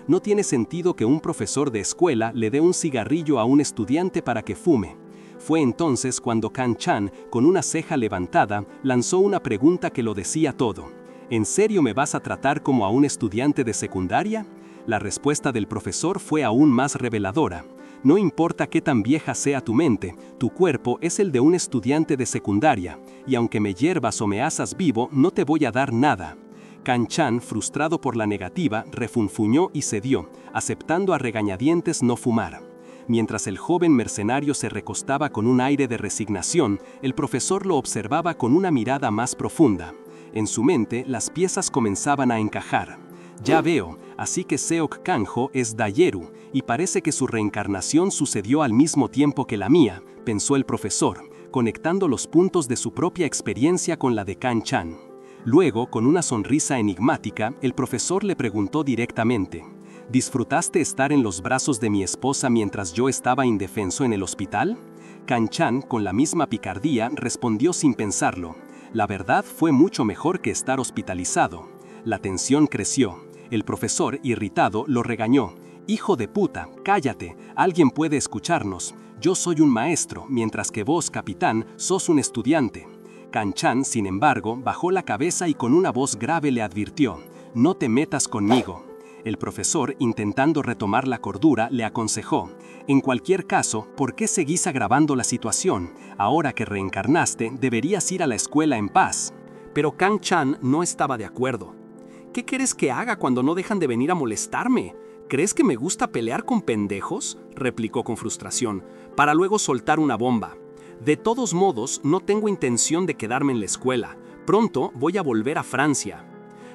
no tiene sentido que un profesor de escuela le dé un cigarrillo a un estudiante para que fume». Fue entonces cuando Kang-chan, con una ceja levantada, lanzó una pregunta que lo decía todo. ¿En serio me vas a tratar como a un estudiante de secundaria? La respuesta del profesor fue aún más reveladora. No importa qué tan vieja sea tu mente, tu cuerpo es el de un estudiante de secundaria, y aunque me hierbas o me asas vivo, no te voy a dar nada. Kang-chan, frustrado por la negativa, refunfuñó y cedió, aceptando a regañadientes no fumar. Mientras el joven mercenario se recostaba con un aire de resignación, el profesor lo observaba con una mirada más profunda. En su mente, las piezas comenzaban a encajar. Ya veo, así que Seok Kang-ho es Dayeru, y parece que su reencarnación sucedió al mismo tiempo que la mía, pensó el profesor, conectando los puntos de su propia experiencia con la de Kang-chan. Luego, con una sonrisa enigmática, el profesor le preguntó directamente: ¿disfrutaste estar en los brazos de mi esposa mientras yo estaba indefenso en el hospital? Kang-chan, con la misma picardía, respondió sin pensarlo: la verdad fue mucho mejor que estar hospitalizado. La tensión creció. El profesor, irritado, lo regañó: «Hijo de puta, cállate, alguien puede escucharnos. Yo soy un maestro, mientras que vos, capitán, sos un estudiante». Kang-chan, sin embargo, bajó la cabeza y con una voz grave le advirtió: «No te metas conmigo». El profesor, intentando retomar la cordura, le aconsejó: «En cualquier caso, ¿por qué seguís agravando la situación? Ahora que reencarnaste, deberías ir a la escuela en paz». Pero Kang-chan no estaba de acuerdo. «¿Qué quieres que haga cuando no dejan de venir a molestarme? ¿Crees que me gusta pelear con pendejos?», replicó con frustración, para luego soltar una bomba. «De todos modos, no tengo intención de quedarme en la escuela. Pronto voy a volver a Francia».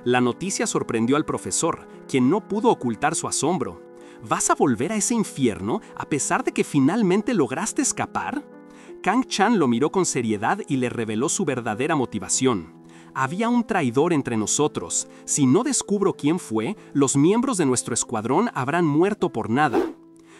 La noticia sorprendió al profesor, quien no pudo ocultar su asombro. ¿Vas a volver a ese infierno a pesar de que finalmente lograste escapar? Kang-chan lo miró con seriedad y le reveló su verdadera motivación. Había un traidor entre nosotros. Si no descubro quién fue, los miembros de nuestro escuadrón habrán muerto por nada.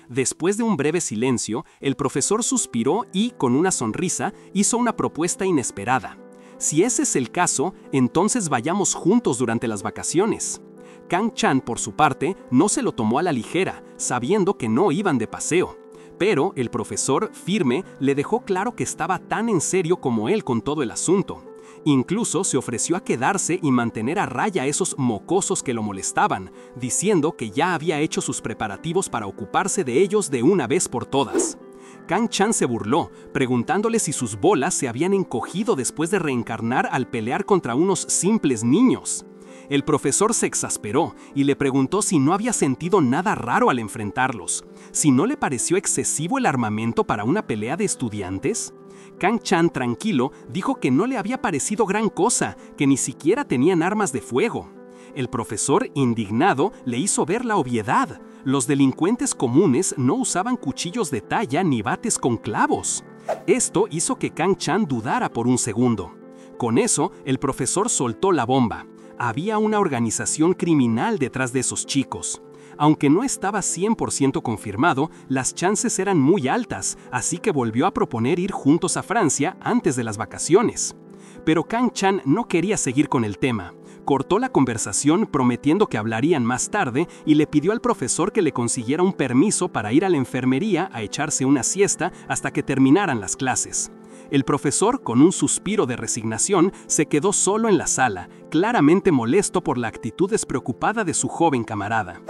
Después de un breve silencio, el profesor suspiró y, con una sonrisa, hizo una propuesta inesperada. Si ese es el caso, entonces vayamos juntos durante las vacaciones. Kang-chan, por su parte, no se lo tomó a la ligera, sabiendo que no iban de paseo. Pero el profesor, firme, le dejó claro que estaba tan en serio como él con todo el asunto. Incluso se ofreció a quedarse y mantener a raya a esos mocosos que lo molestaban, diciendo que ya había hecho sus preparativos para ocuparse de ellos de una vez por todas. Kang-chan se burló, preguntándole si sus bolas se habían encogido después de reencarnar al pelear contra unos simples niños. El profesor se exasperó y le preguntó si no había sentido nada raro al enfrentarlos, si no le pareció excesivo el armamento para una pelea de estudiantes. Kang-chan, tranquilo, dijo que no le había parecido gran cosa, que ni siquiera tenían armas de fuego. El profesor, indignado, le hizo ver la obviedad. Los delincuentes comunes no usaban cuchillos de talla ni bates con clavos. Esto hizo que Kang-chan dudara por un segundo. Con eso, el profesor soltó la bomba. Había una organización criminal detrás de esos chicos. Aunque no estaba 100% confirmado, las chances eran muy altas, así que volvió a proponer ir juntos a Francia antes de las vacaciones. Pero Kang-chan no quería seguir con el tema. Cortó la conversación prometiendo que hablarían más tarde y le pidió al profesor que le consiguiera un permiso para ir a la enfermería a echarse una siesta hasta que terminaran las clases. El profesor, con un suspiro de resignación, se quedó solo en la sala, claramente molesto por la actitud despreocupada de su joven camarada.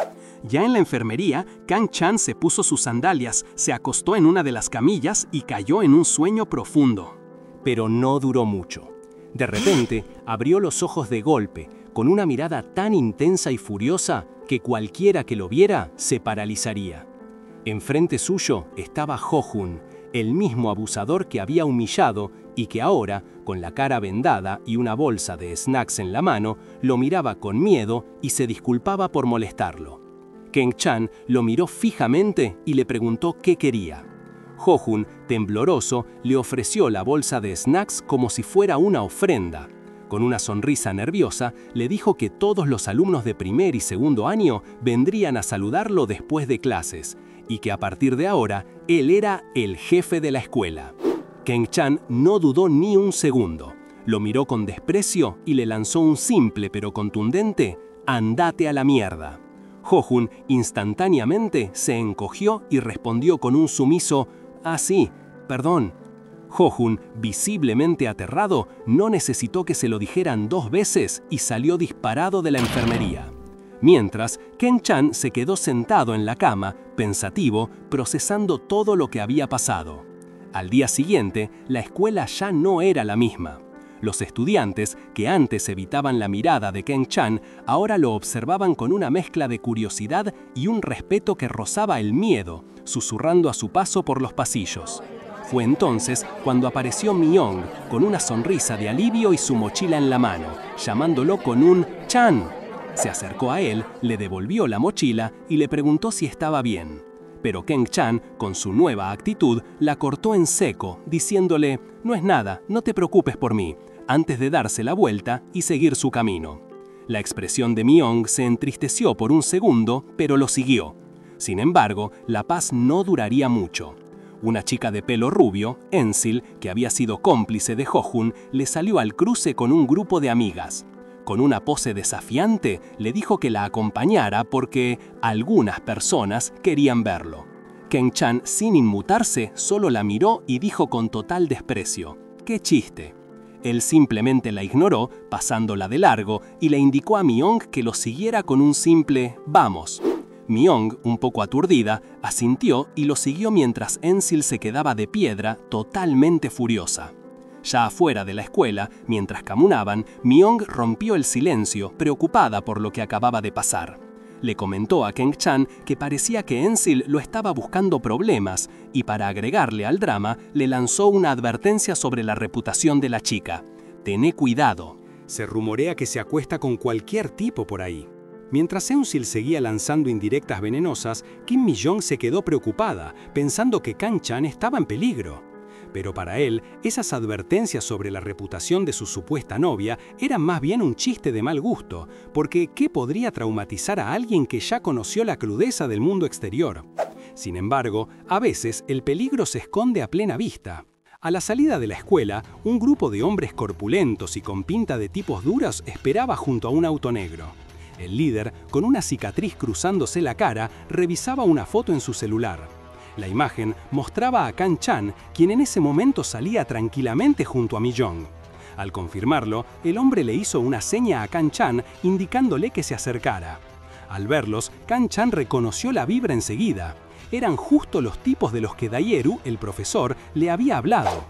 Ya en la enfermería, Kang-chan se puso sus sandalias, se acostó en una de las camillas y cayó en un sueño profundo. Pero no duró mucho. De repente, abrió los ojos de golpe, con una mirada tan intensa y furiosa que cualquiera que lo viera se paralizaría. Enfrente suyo estaba Ho-jun, el mismo abusador que había humillado y que ahora, con la cara vendada y una bolsa de snacks en la mano, lo miraba con miedo y se disculpaba por molestarlo. Kang-chan lo miró fijamente y le preguntó qué quería. Ho-jun, tembloroso, le ofreció la bolsa de snacks como si fuera una ofrenda. Con una sonrisa nerviosa, le dijo que todos los alumnos de primer y segundo año vendrían a saludarlo después de clases, y que a partir de ahora, él era el jefe de la escuela. Keng-chan no dudó ni un segundo. Lo miró con desprecio y le lanzó un simple pero contundente «Andate a la mierda». Jo-hun instantáneamente se encogió y respondió con un sumiso «Ah, sí, perdón». Jo-hun, visiblemente aterrado, no necesitó que se lo dijeran 2 veces y salió disparado de la enfermería. Mientras, Keng-chan se quedó sentado en la cama, pensativo, procesando todo lo que había pasado. Al día siguiente, la escuela ya no era la misma. Los estudiantes, que antes evitaban la mirada de Keng-chan, ahora lo observaban con una mezcla de curiosidad y un respeto que rozaba el miedo, susurrando a su paso por los pasillos. Fue entonces cuando apareció Mi-young con una sonrisa de alivio y su mochila en la mano, llamándolo con un «Chan». Se acercó a él, le devolvió la mochila y le preguntó si estaba bien. Pero Keng-chan, con su nueva actitud, la cortó en seco, diciéndole «No es nada, no te preocupes por mí», antes de darse la vuelta y seguir su camino. La expresión de Mi-young se entristeció por un segundo, pero lo siguió. Sin embargo, la paz no duraría mucho. Una chica de pelo rubio, Ensil, que había sido cómplice de Jo-hun, le salió al cruce con un grupo de amigas. Con una pose desafiante, le dijo que la acompañara porque algunas personas querían verlo. Keng-chan, sin inmutarse, solo la miró y dijo con total desprecio: «¡Qué chiste!». Él simplemente la ignoró, pasándola de largo, y le indicó a Mi-young que lo siguiera con un simple «vamos». Mi-young, un poco aturdida, asintió y lo siguió mientras Ensil se quedaba de piedra, totalmente furiosa. Ya afuera de la escuela, mientras caminaban, Mi-young rompió el silencio, preocupada por lo que acababa de pasar. Le comentó a Keng-chan que parecía que Ensil lo estaba buscando problemas y para agregarle al drama, le lanzó una advertencia sobre la reputación de la chica. «Tené cuidado». Se rumorea que se acuesta con cualquier tipo por ahí. Mientras Ensil seguía lanzando indirectas venenosas, Kim Mi-young se quedó preocupada, pensando que Keng-chan estaba en peligro. Pero para él, esas advertencias sobre la reputación de su supuesta novia eran más bien un chiste de mal gusto, porque ¿qué podría traumatizar a alguien que ya conoció la crudeza del mundo exterior? Sin embargo, a veces el peligro se esconde a plena vista. A la salida de la escuela, un grupo de hombres corpulentos y con pinta de tipos duros esperaba junto a un auto negro. El líder, con una cicatriz cruzándose la cara, revisaba una foto en su celular. La imagen mostraba a Keng-chan, quien en ese momento salía tranquilamente junto a Mi-young. Al confirmarlo, el hombre le hizo una seña a Keng-chan indicándole que se acercara. Al verlos, Keng-chan reconoció la vibra enseguida. Eran justo los tipos de los que Dayeru, el profesor, le había hablado.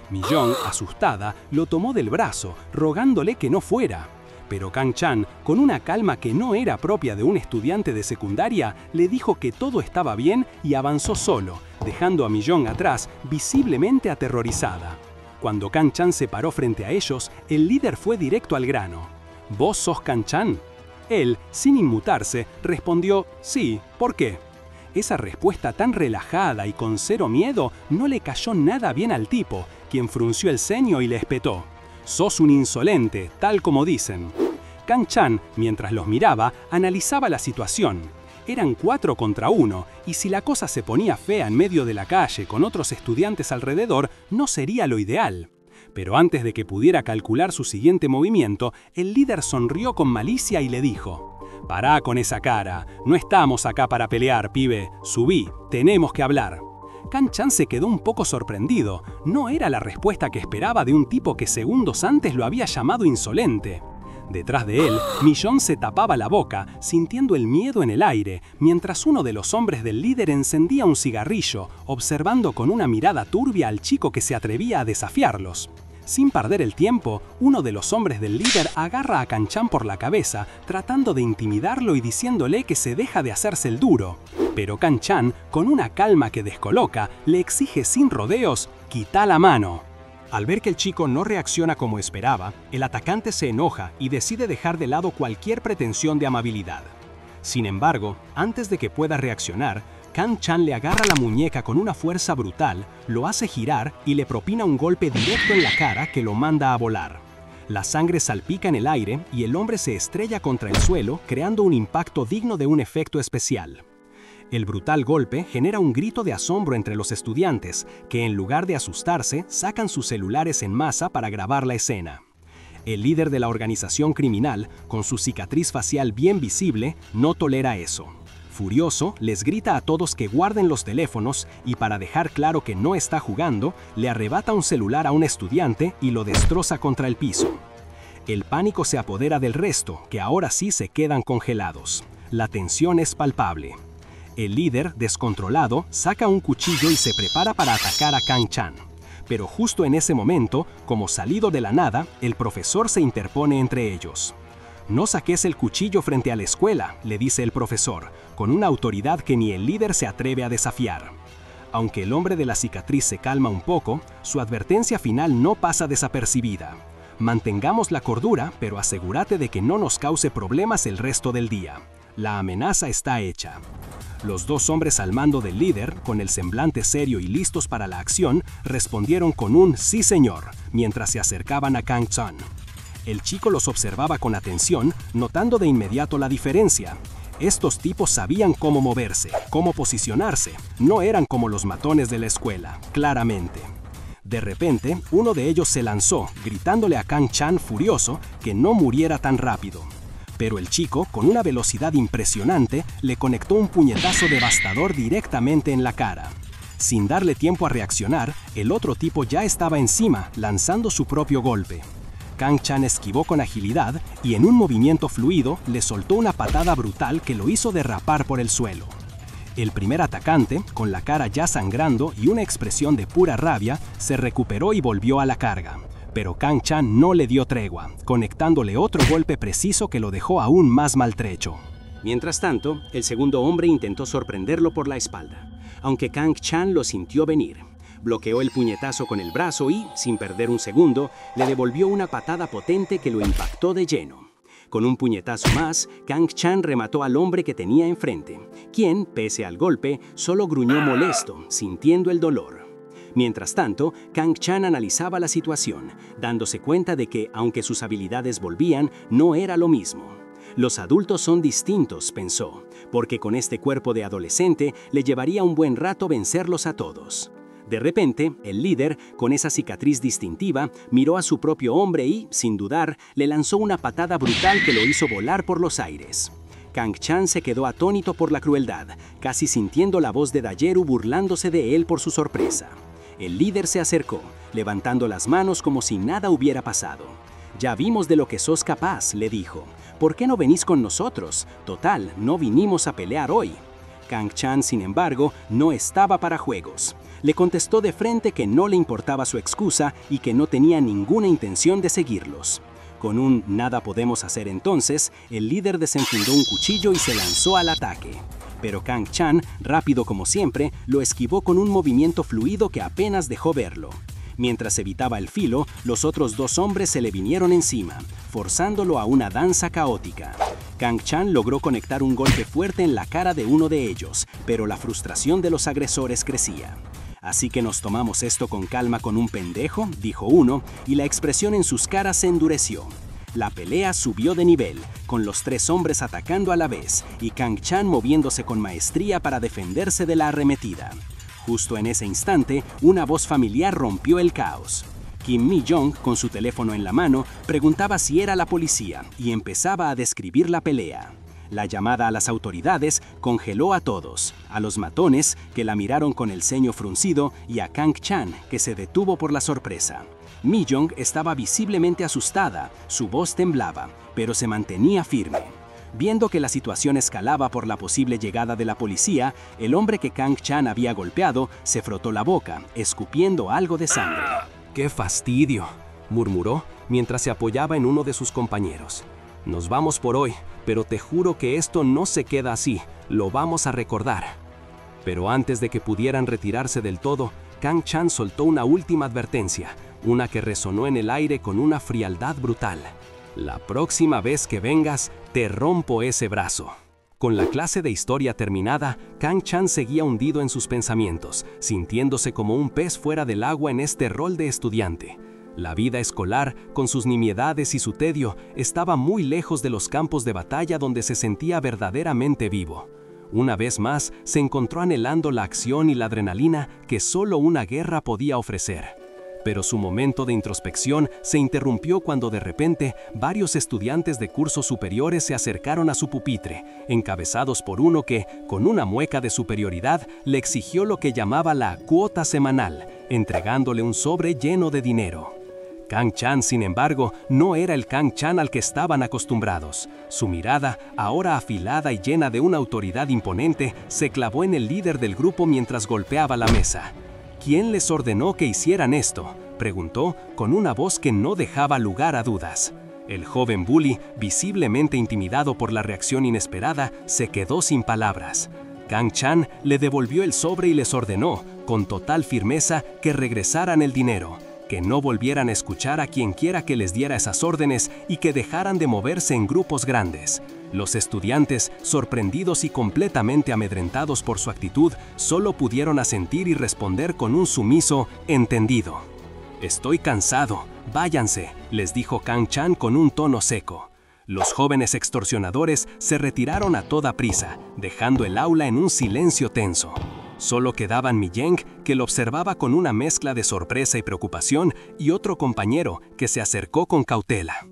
Mi-young, asustada, lo tomó del brazo, rogándole que no fuera. Pero Keng-chan, con una calma que no era propia de un estudiante de secundaria, le dijo que todo estaba bien y avanzó solo, dejando a Mi-young atrás, visiblemente aterrorizada. Cuando Keng-chan se paró frente a ellos, el líder fue directo al grano. «¿Vos sos Keng-chan?». Él, sin inmutarse, respondió «Sí, ¿por qué?». Esa respuesta tan relajada y con cero miedo no le cayó nada bien al tipo, quien frunció el ceño y le espetó: «Sos un insolente, tal como dicen». Keng-chan, mientras los miraba, analizaba la situación. Eran 4 contra 1, y si la cosa se ponía fea en medio de la calle con otros estudiantes alrededor, no sería lo ideal. Pero antes de que pudiera calcular su siguiente movimiento, el líder sonrió con malicia y le dijo: «Pará con esa cara, no estamos acá para pelear, pibe, subí, tenemos que hablar». Keng-chan se quedó un poco sorprendido. No era la respuesta que esperaba de un tipo que segundos antes lo había llamado insolente. Detrás de él, Mi-young se tapaba la boca, sintiendo el miedo en el aire, mientras uno de los hombres del líder encendía un cigarrillo, observando con una mirada turbia al chico que se atrevía a desafiarlos. Sin perder el tiempo, uno de los hombres del líder agarra a Keng-chan por la cabeza, tratando de intimidarlo y diciéndole que se deja de hacerse el duro. Pero Keng-chan, con una calma que descoloca, le exige sin rodeos: «Quita la mano». Al ver que el chico no reacciona como esperaba, el atacante se enoja y decide dejar de lado cualquier pretensión de amabilidad. Sin embargo, antes de que pueda reaccionar, Keng-chan le agarra la muñeca con una fuerza brutal, lo hace girar y le propina un golpe directo en la cara que lo manda a volar. La sangre salpica en el aire y el hombre se estrella contra el suelo, creando un impacto digno de un efecto especial. El brutal golpe genera un grito de asombro entre los estudiantes, que en lugar de asustarse, sacan sus celulares en masa para grabar la escena. El líder de la organización criminal, con su cicatriz facial bien visible, no tolera eso. Furioso, les grita a todos que guarden los teléfonos y para dejar claro que no está jugando, le arrebata un celular a un estudiante y lo destroza contra el piso. El pánico se apodera del resto, que ahora sí se quedan congelados. La tensión es palpable. El líder, descontrolado, saca un cuchillo y se prepara para atacar a Kang Chan. Pero justo en ese momento, como salido de la nada, el profesor se interpone entre ellos. «No saques el cuchillo frente a la escuela», le dice el profesor, con una autoridad que ni el líder se atreve a desafiar. Aunque el hombre de la cicatriz se calma un poco, su advertencia final no pasa desapercibida. «Mantengamos la cordura, pero asegúrate de que no nos cause problemas el resto del día. La amenaza está hecha». Los dos hombres al mando del líder, con el semblante serio y listos para la acción, respondieron con un «sí señor», mientras se acercaban a Kang Chan. El chico los observaba con atención, notando de inmediato la diferencia. Estos tipos sabían cómo moverse, cómo posicionarse. No eran como los matones de la escuela, claramente. De repente, uno de ellos se lanzó, gritándole a Kang Chan furioso que no muriera tan rápido. Pero el chico, con una velocidad impresionante, le conectó un puñetazo devastador directamente en la cara. Sin darle tiempo a reaccionar, el otro tipo ya estaba encima, lanzando su propio golpe. Kang Chan esquivó con agilidad y en un movimiento fluido le soltó una patada brutal que lo hizo derrapar por el suelo. El primer atacante, con la cara ya sangrando y una expresión de pura rabia, se recuperó y volvió a la carga. Pero Kang Chan no le dio tregua, conectándole otro golpe preciso que lo dejó aún más maltrecho. Mientras tanto, el segundo hombre intentó sorprenderlo por la espalda, aunque Kang Chan lo sintió venir. Bloqueó el puñetazo con el brazo y, sin perder un segundo, le devolvió una patada potente que lo impactó de lleno. Con un puñetazo más, Kang Chan remató al hombre que tenía enfrente, quien, pese al golpe, solo gruñó molesto, sintiendo el dolor. Mientras tanto, Kang Chan analizaba la situación, dándose cuenta de que, aunque sus habilidades volvían, no era lo mismo. Los adultos son distintos, pensó, porque con este cuerpo de adolescente le llevaría un buen rato vencerlos a todos. De repente, el líder, con esa cicatriz distintiva, miró a su propio hombre y, sin dudar, le lanzó una patada brutal que lo hizo volar por los aires. Kang Chan se quedó atónito por la crueldad, casi sintiendo la voz de Dayeru burlándose de él por su sorpresa. El líder se acercó, levantando las manos como si nada hubiera pasado. «Ya vimos de lo que sos capaz», le dijo. «¿Por qué no venís con nosotros? Total, no vinimos a pelear hoy». Kang Chan, sin embargo, no estaba para juegos. Le contestó de frente que no le importaba su excusa y que no tenía ninguna intención de seguirlos. Con un «nada podemos hacer entonces», el líder desenfundó un cuchillo y se lanzó al ataque. Pero Kang Chan, rápido como siempre, lo esquivó con un movimiento fluido que apenas dejó verlo. Mientras evitaba el filo, los otros dos hombres se le vinieron encima, forzándolo a una danza caótica. Kang Chan logró conectar un golpe fuerte en la cara de uno de ellos, pero la frustración de los agresores crecía. «Así que nos tomamos esto con calma con un pendejo», dijo uno, y la expresión en sus caras se endureció. La pelea subió de nivel, con los tres hombres atacando a la vez y Kang Chan moviéndose con maestría para defenderse de la arremetida. Justo en ese instante, una voz familiar rompió el caos. Kim Mi-jong, con su teléfono en la mano, preguntaba si era la policía y empezaba a describir la pelea. La llamada a las autoridades congeló a todos, a los matones, que la miraron con el ceño fruncido, y a Kang Chan, que se detuvo por la sorpresa. Mi-jong estaba visiblemente asustada, su voz temblaba, pero se mantenía firme. Viendo que la situación escalaba por la posible llegada de la policía, el hombre que Kang Chan había golpeado se frotó la boca, escupiendo algo de sangre. ¡Qué fastidio!, murmuró mientras se apoyaba en uno de sus compañeros. «Nos vamos por hoy, pero te juro que esto no se queda así, lo vamos a recordar». Pero antes de que pudieran retirarse del todo, Kang Chan soltó una última advertencia, una que resonó en el aire con una frialdad brutal. «La próxima vez que vengas, te rompo ese brazo». Con la clase de historia terminada, Kang Chan seguía hundido en sus pensamientos, sintiéndose como un pez fuera del agua en este rol de estudiante. La vida escolar, con sus nimiedades y su tedio, estaba muy lejos de los campos de batalla donde se sentía verdaderamente vivo. Una vez más, se encontró anhelando la acción y la adrenalina que solo una guerra podía ofrecer. Pero su momento de introspección se interrumpió cuando de repente varios estudiantes de cursos superiores se acercaron a su pupitre, encabezados por uno que, con una mueca de superioridad, le exigió lo que llamaba la cuota semanal, entregándole un sobre lleno de dinero. Kang Chan, sin embargo, no era el Kang Chan al que estaban acostumbrados. Su mirada, ahora afilada y llena de una autoridad imponente, se clavó en el líder del grupo mientras golpeaba la mesa. ¿Quién les ordenó que hicieran esto?, preguntó con una voz que no dejaba lugar a dudas. El joven bully, visiblemente intimidado por la reacción inesperada, se quedó sin palabras. Kang Chan le devolvió el sobre y les ordenó, con total firmeza, que regresaran el dinero, que no volvieran a escuchar a quienquiera que les diera esas órdenes y que dejaran de moverse en grupos grandes. Los estudiantes, sorprendidos y completamente amedrentados por su actitud, solo pudieron asentir y responder con un sumiso «entendido». «Estoy cansado, váyanse», les dijo Kang Chan con un tono seco. Los jóvenes extorsionadores se retiraron a toda prisa, dejando el aula en un silencio tenso. Solo quedaban Mi Yeng, que lo observaba con una mezcla de sorpresa y preocupación, y otro compañero, que se acercó con cautela.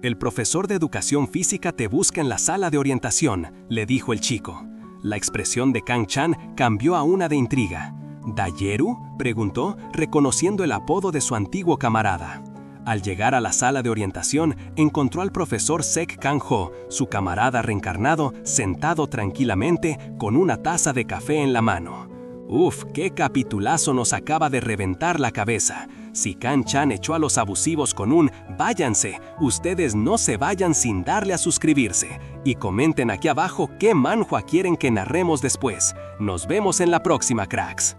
«El profesor de educación física te busca en la sala de orientación», le dijo el chico. La expresión de Kang Chan cambió a una de intriga. «¿Dayeru?», preguntó, reconociendo el apodo de su antiguo camarada. Al llegar a la sala de orientación, encontró al profesor Sek Kang-ho, su camarada reencarnado, sentado tranquilamente con una taza de café en la mano. «Uf, qué capitulazo nos acaba de reventar la cabeza. Si Kang Chan echó a los abusivos con un «váyanse», ustedes no se vayan sin darle a suscribirse. Y comenten aquí abajo qué manhwa quieren que narremos después. Nos vemos en la próxima, cracks.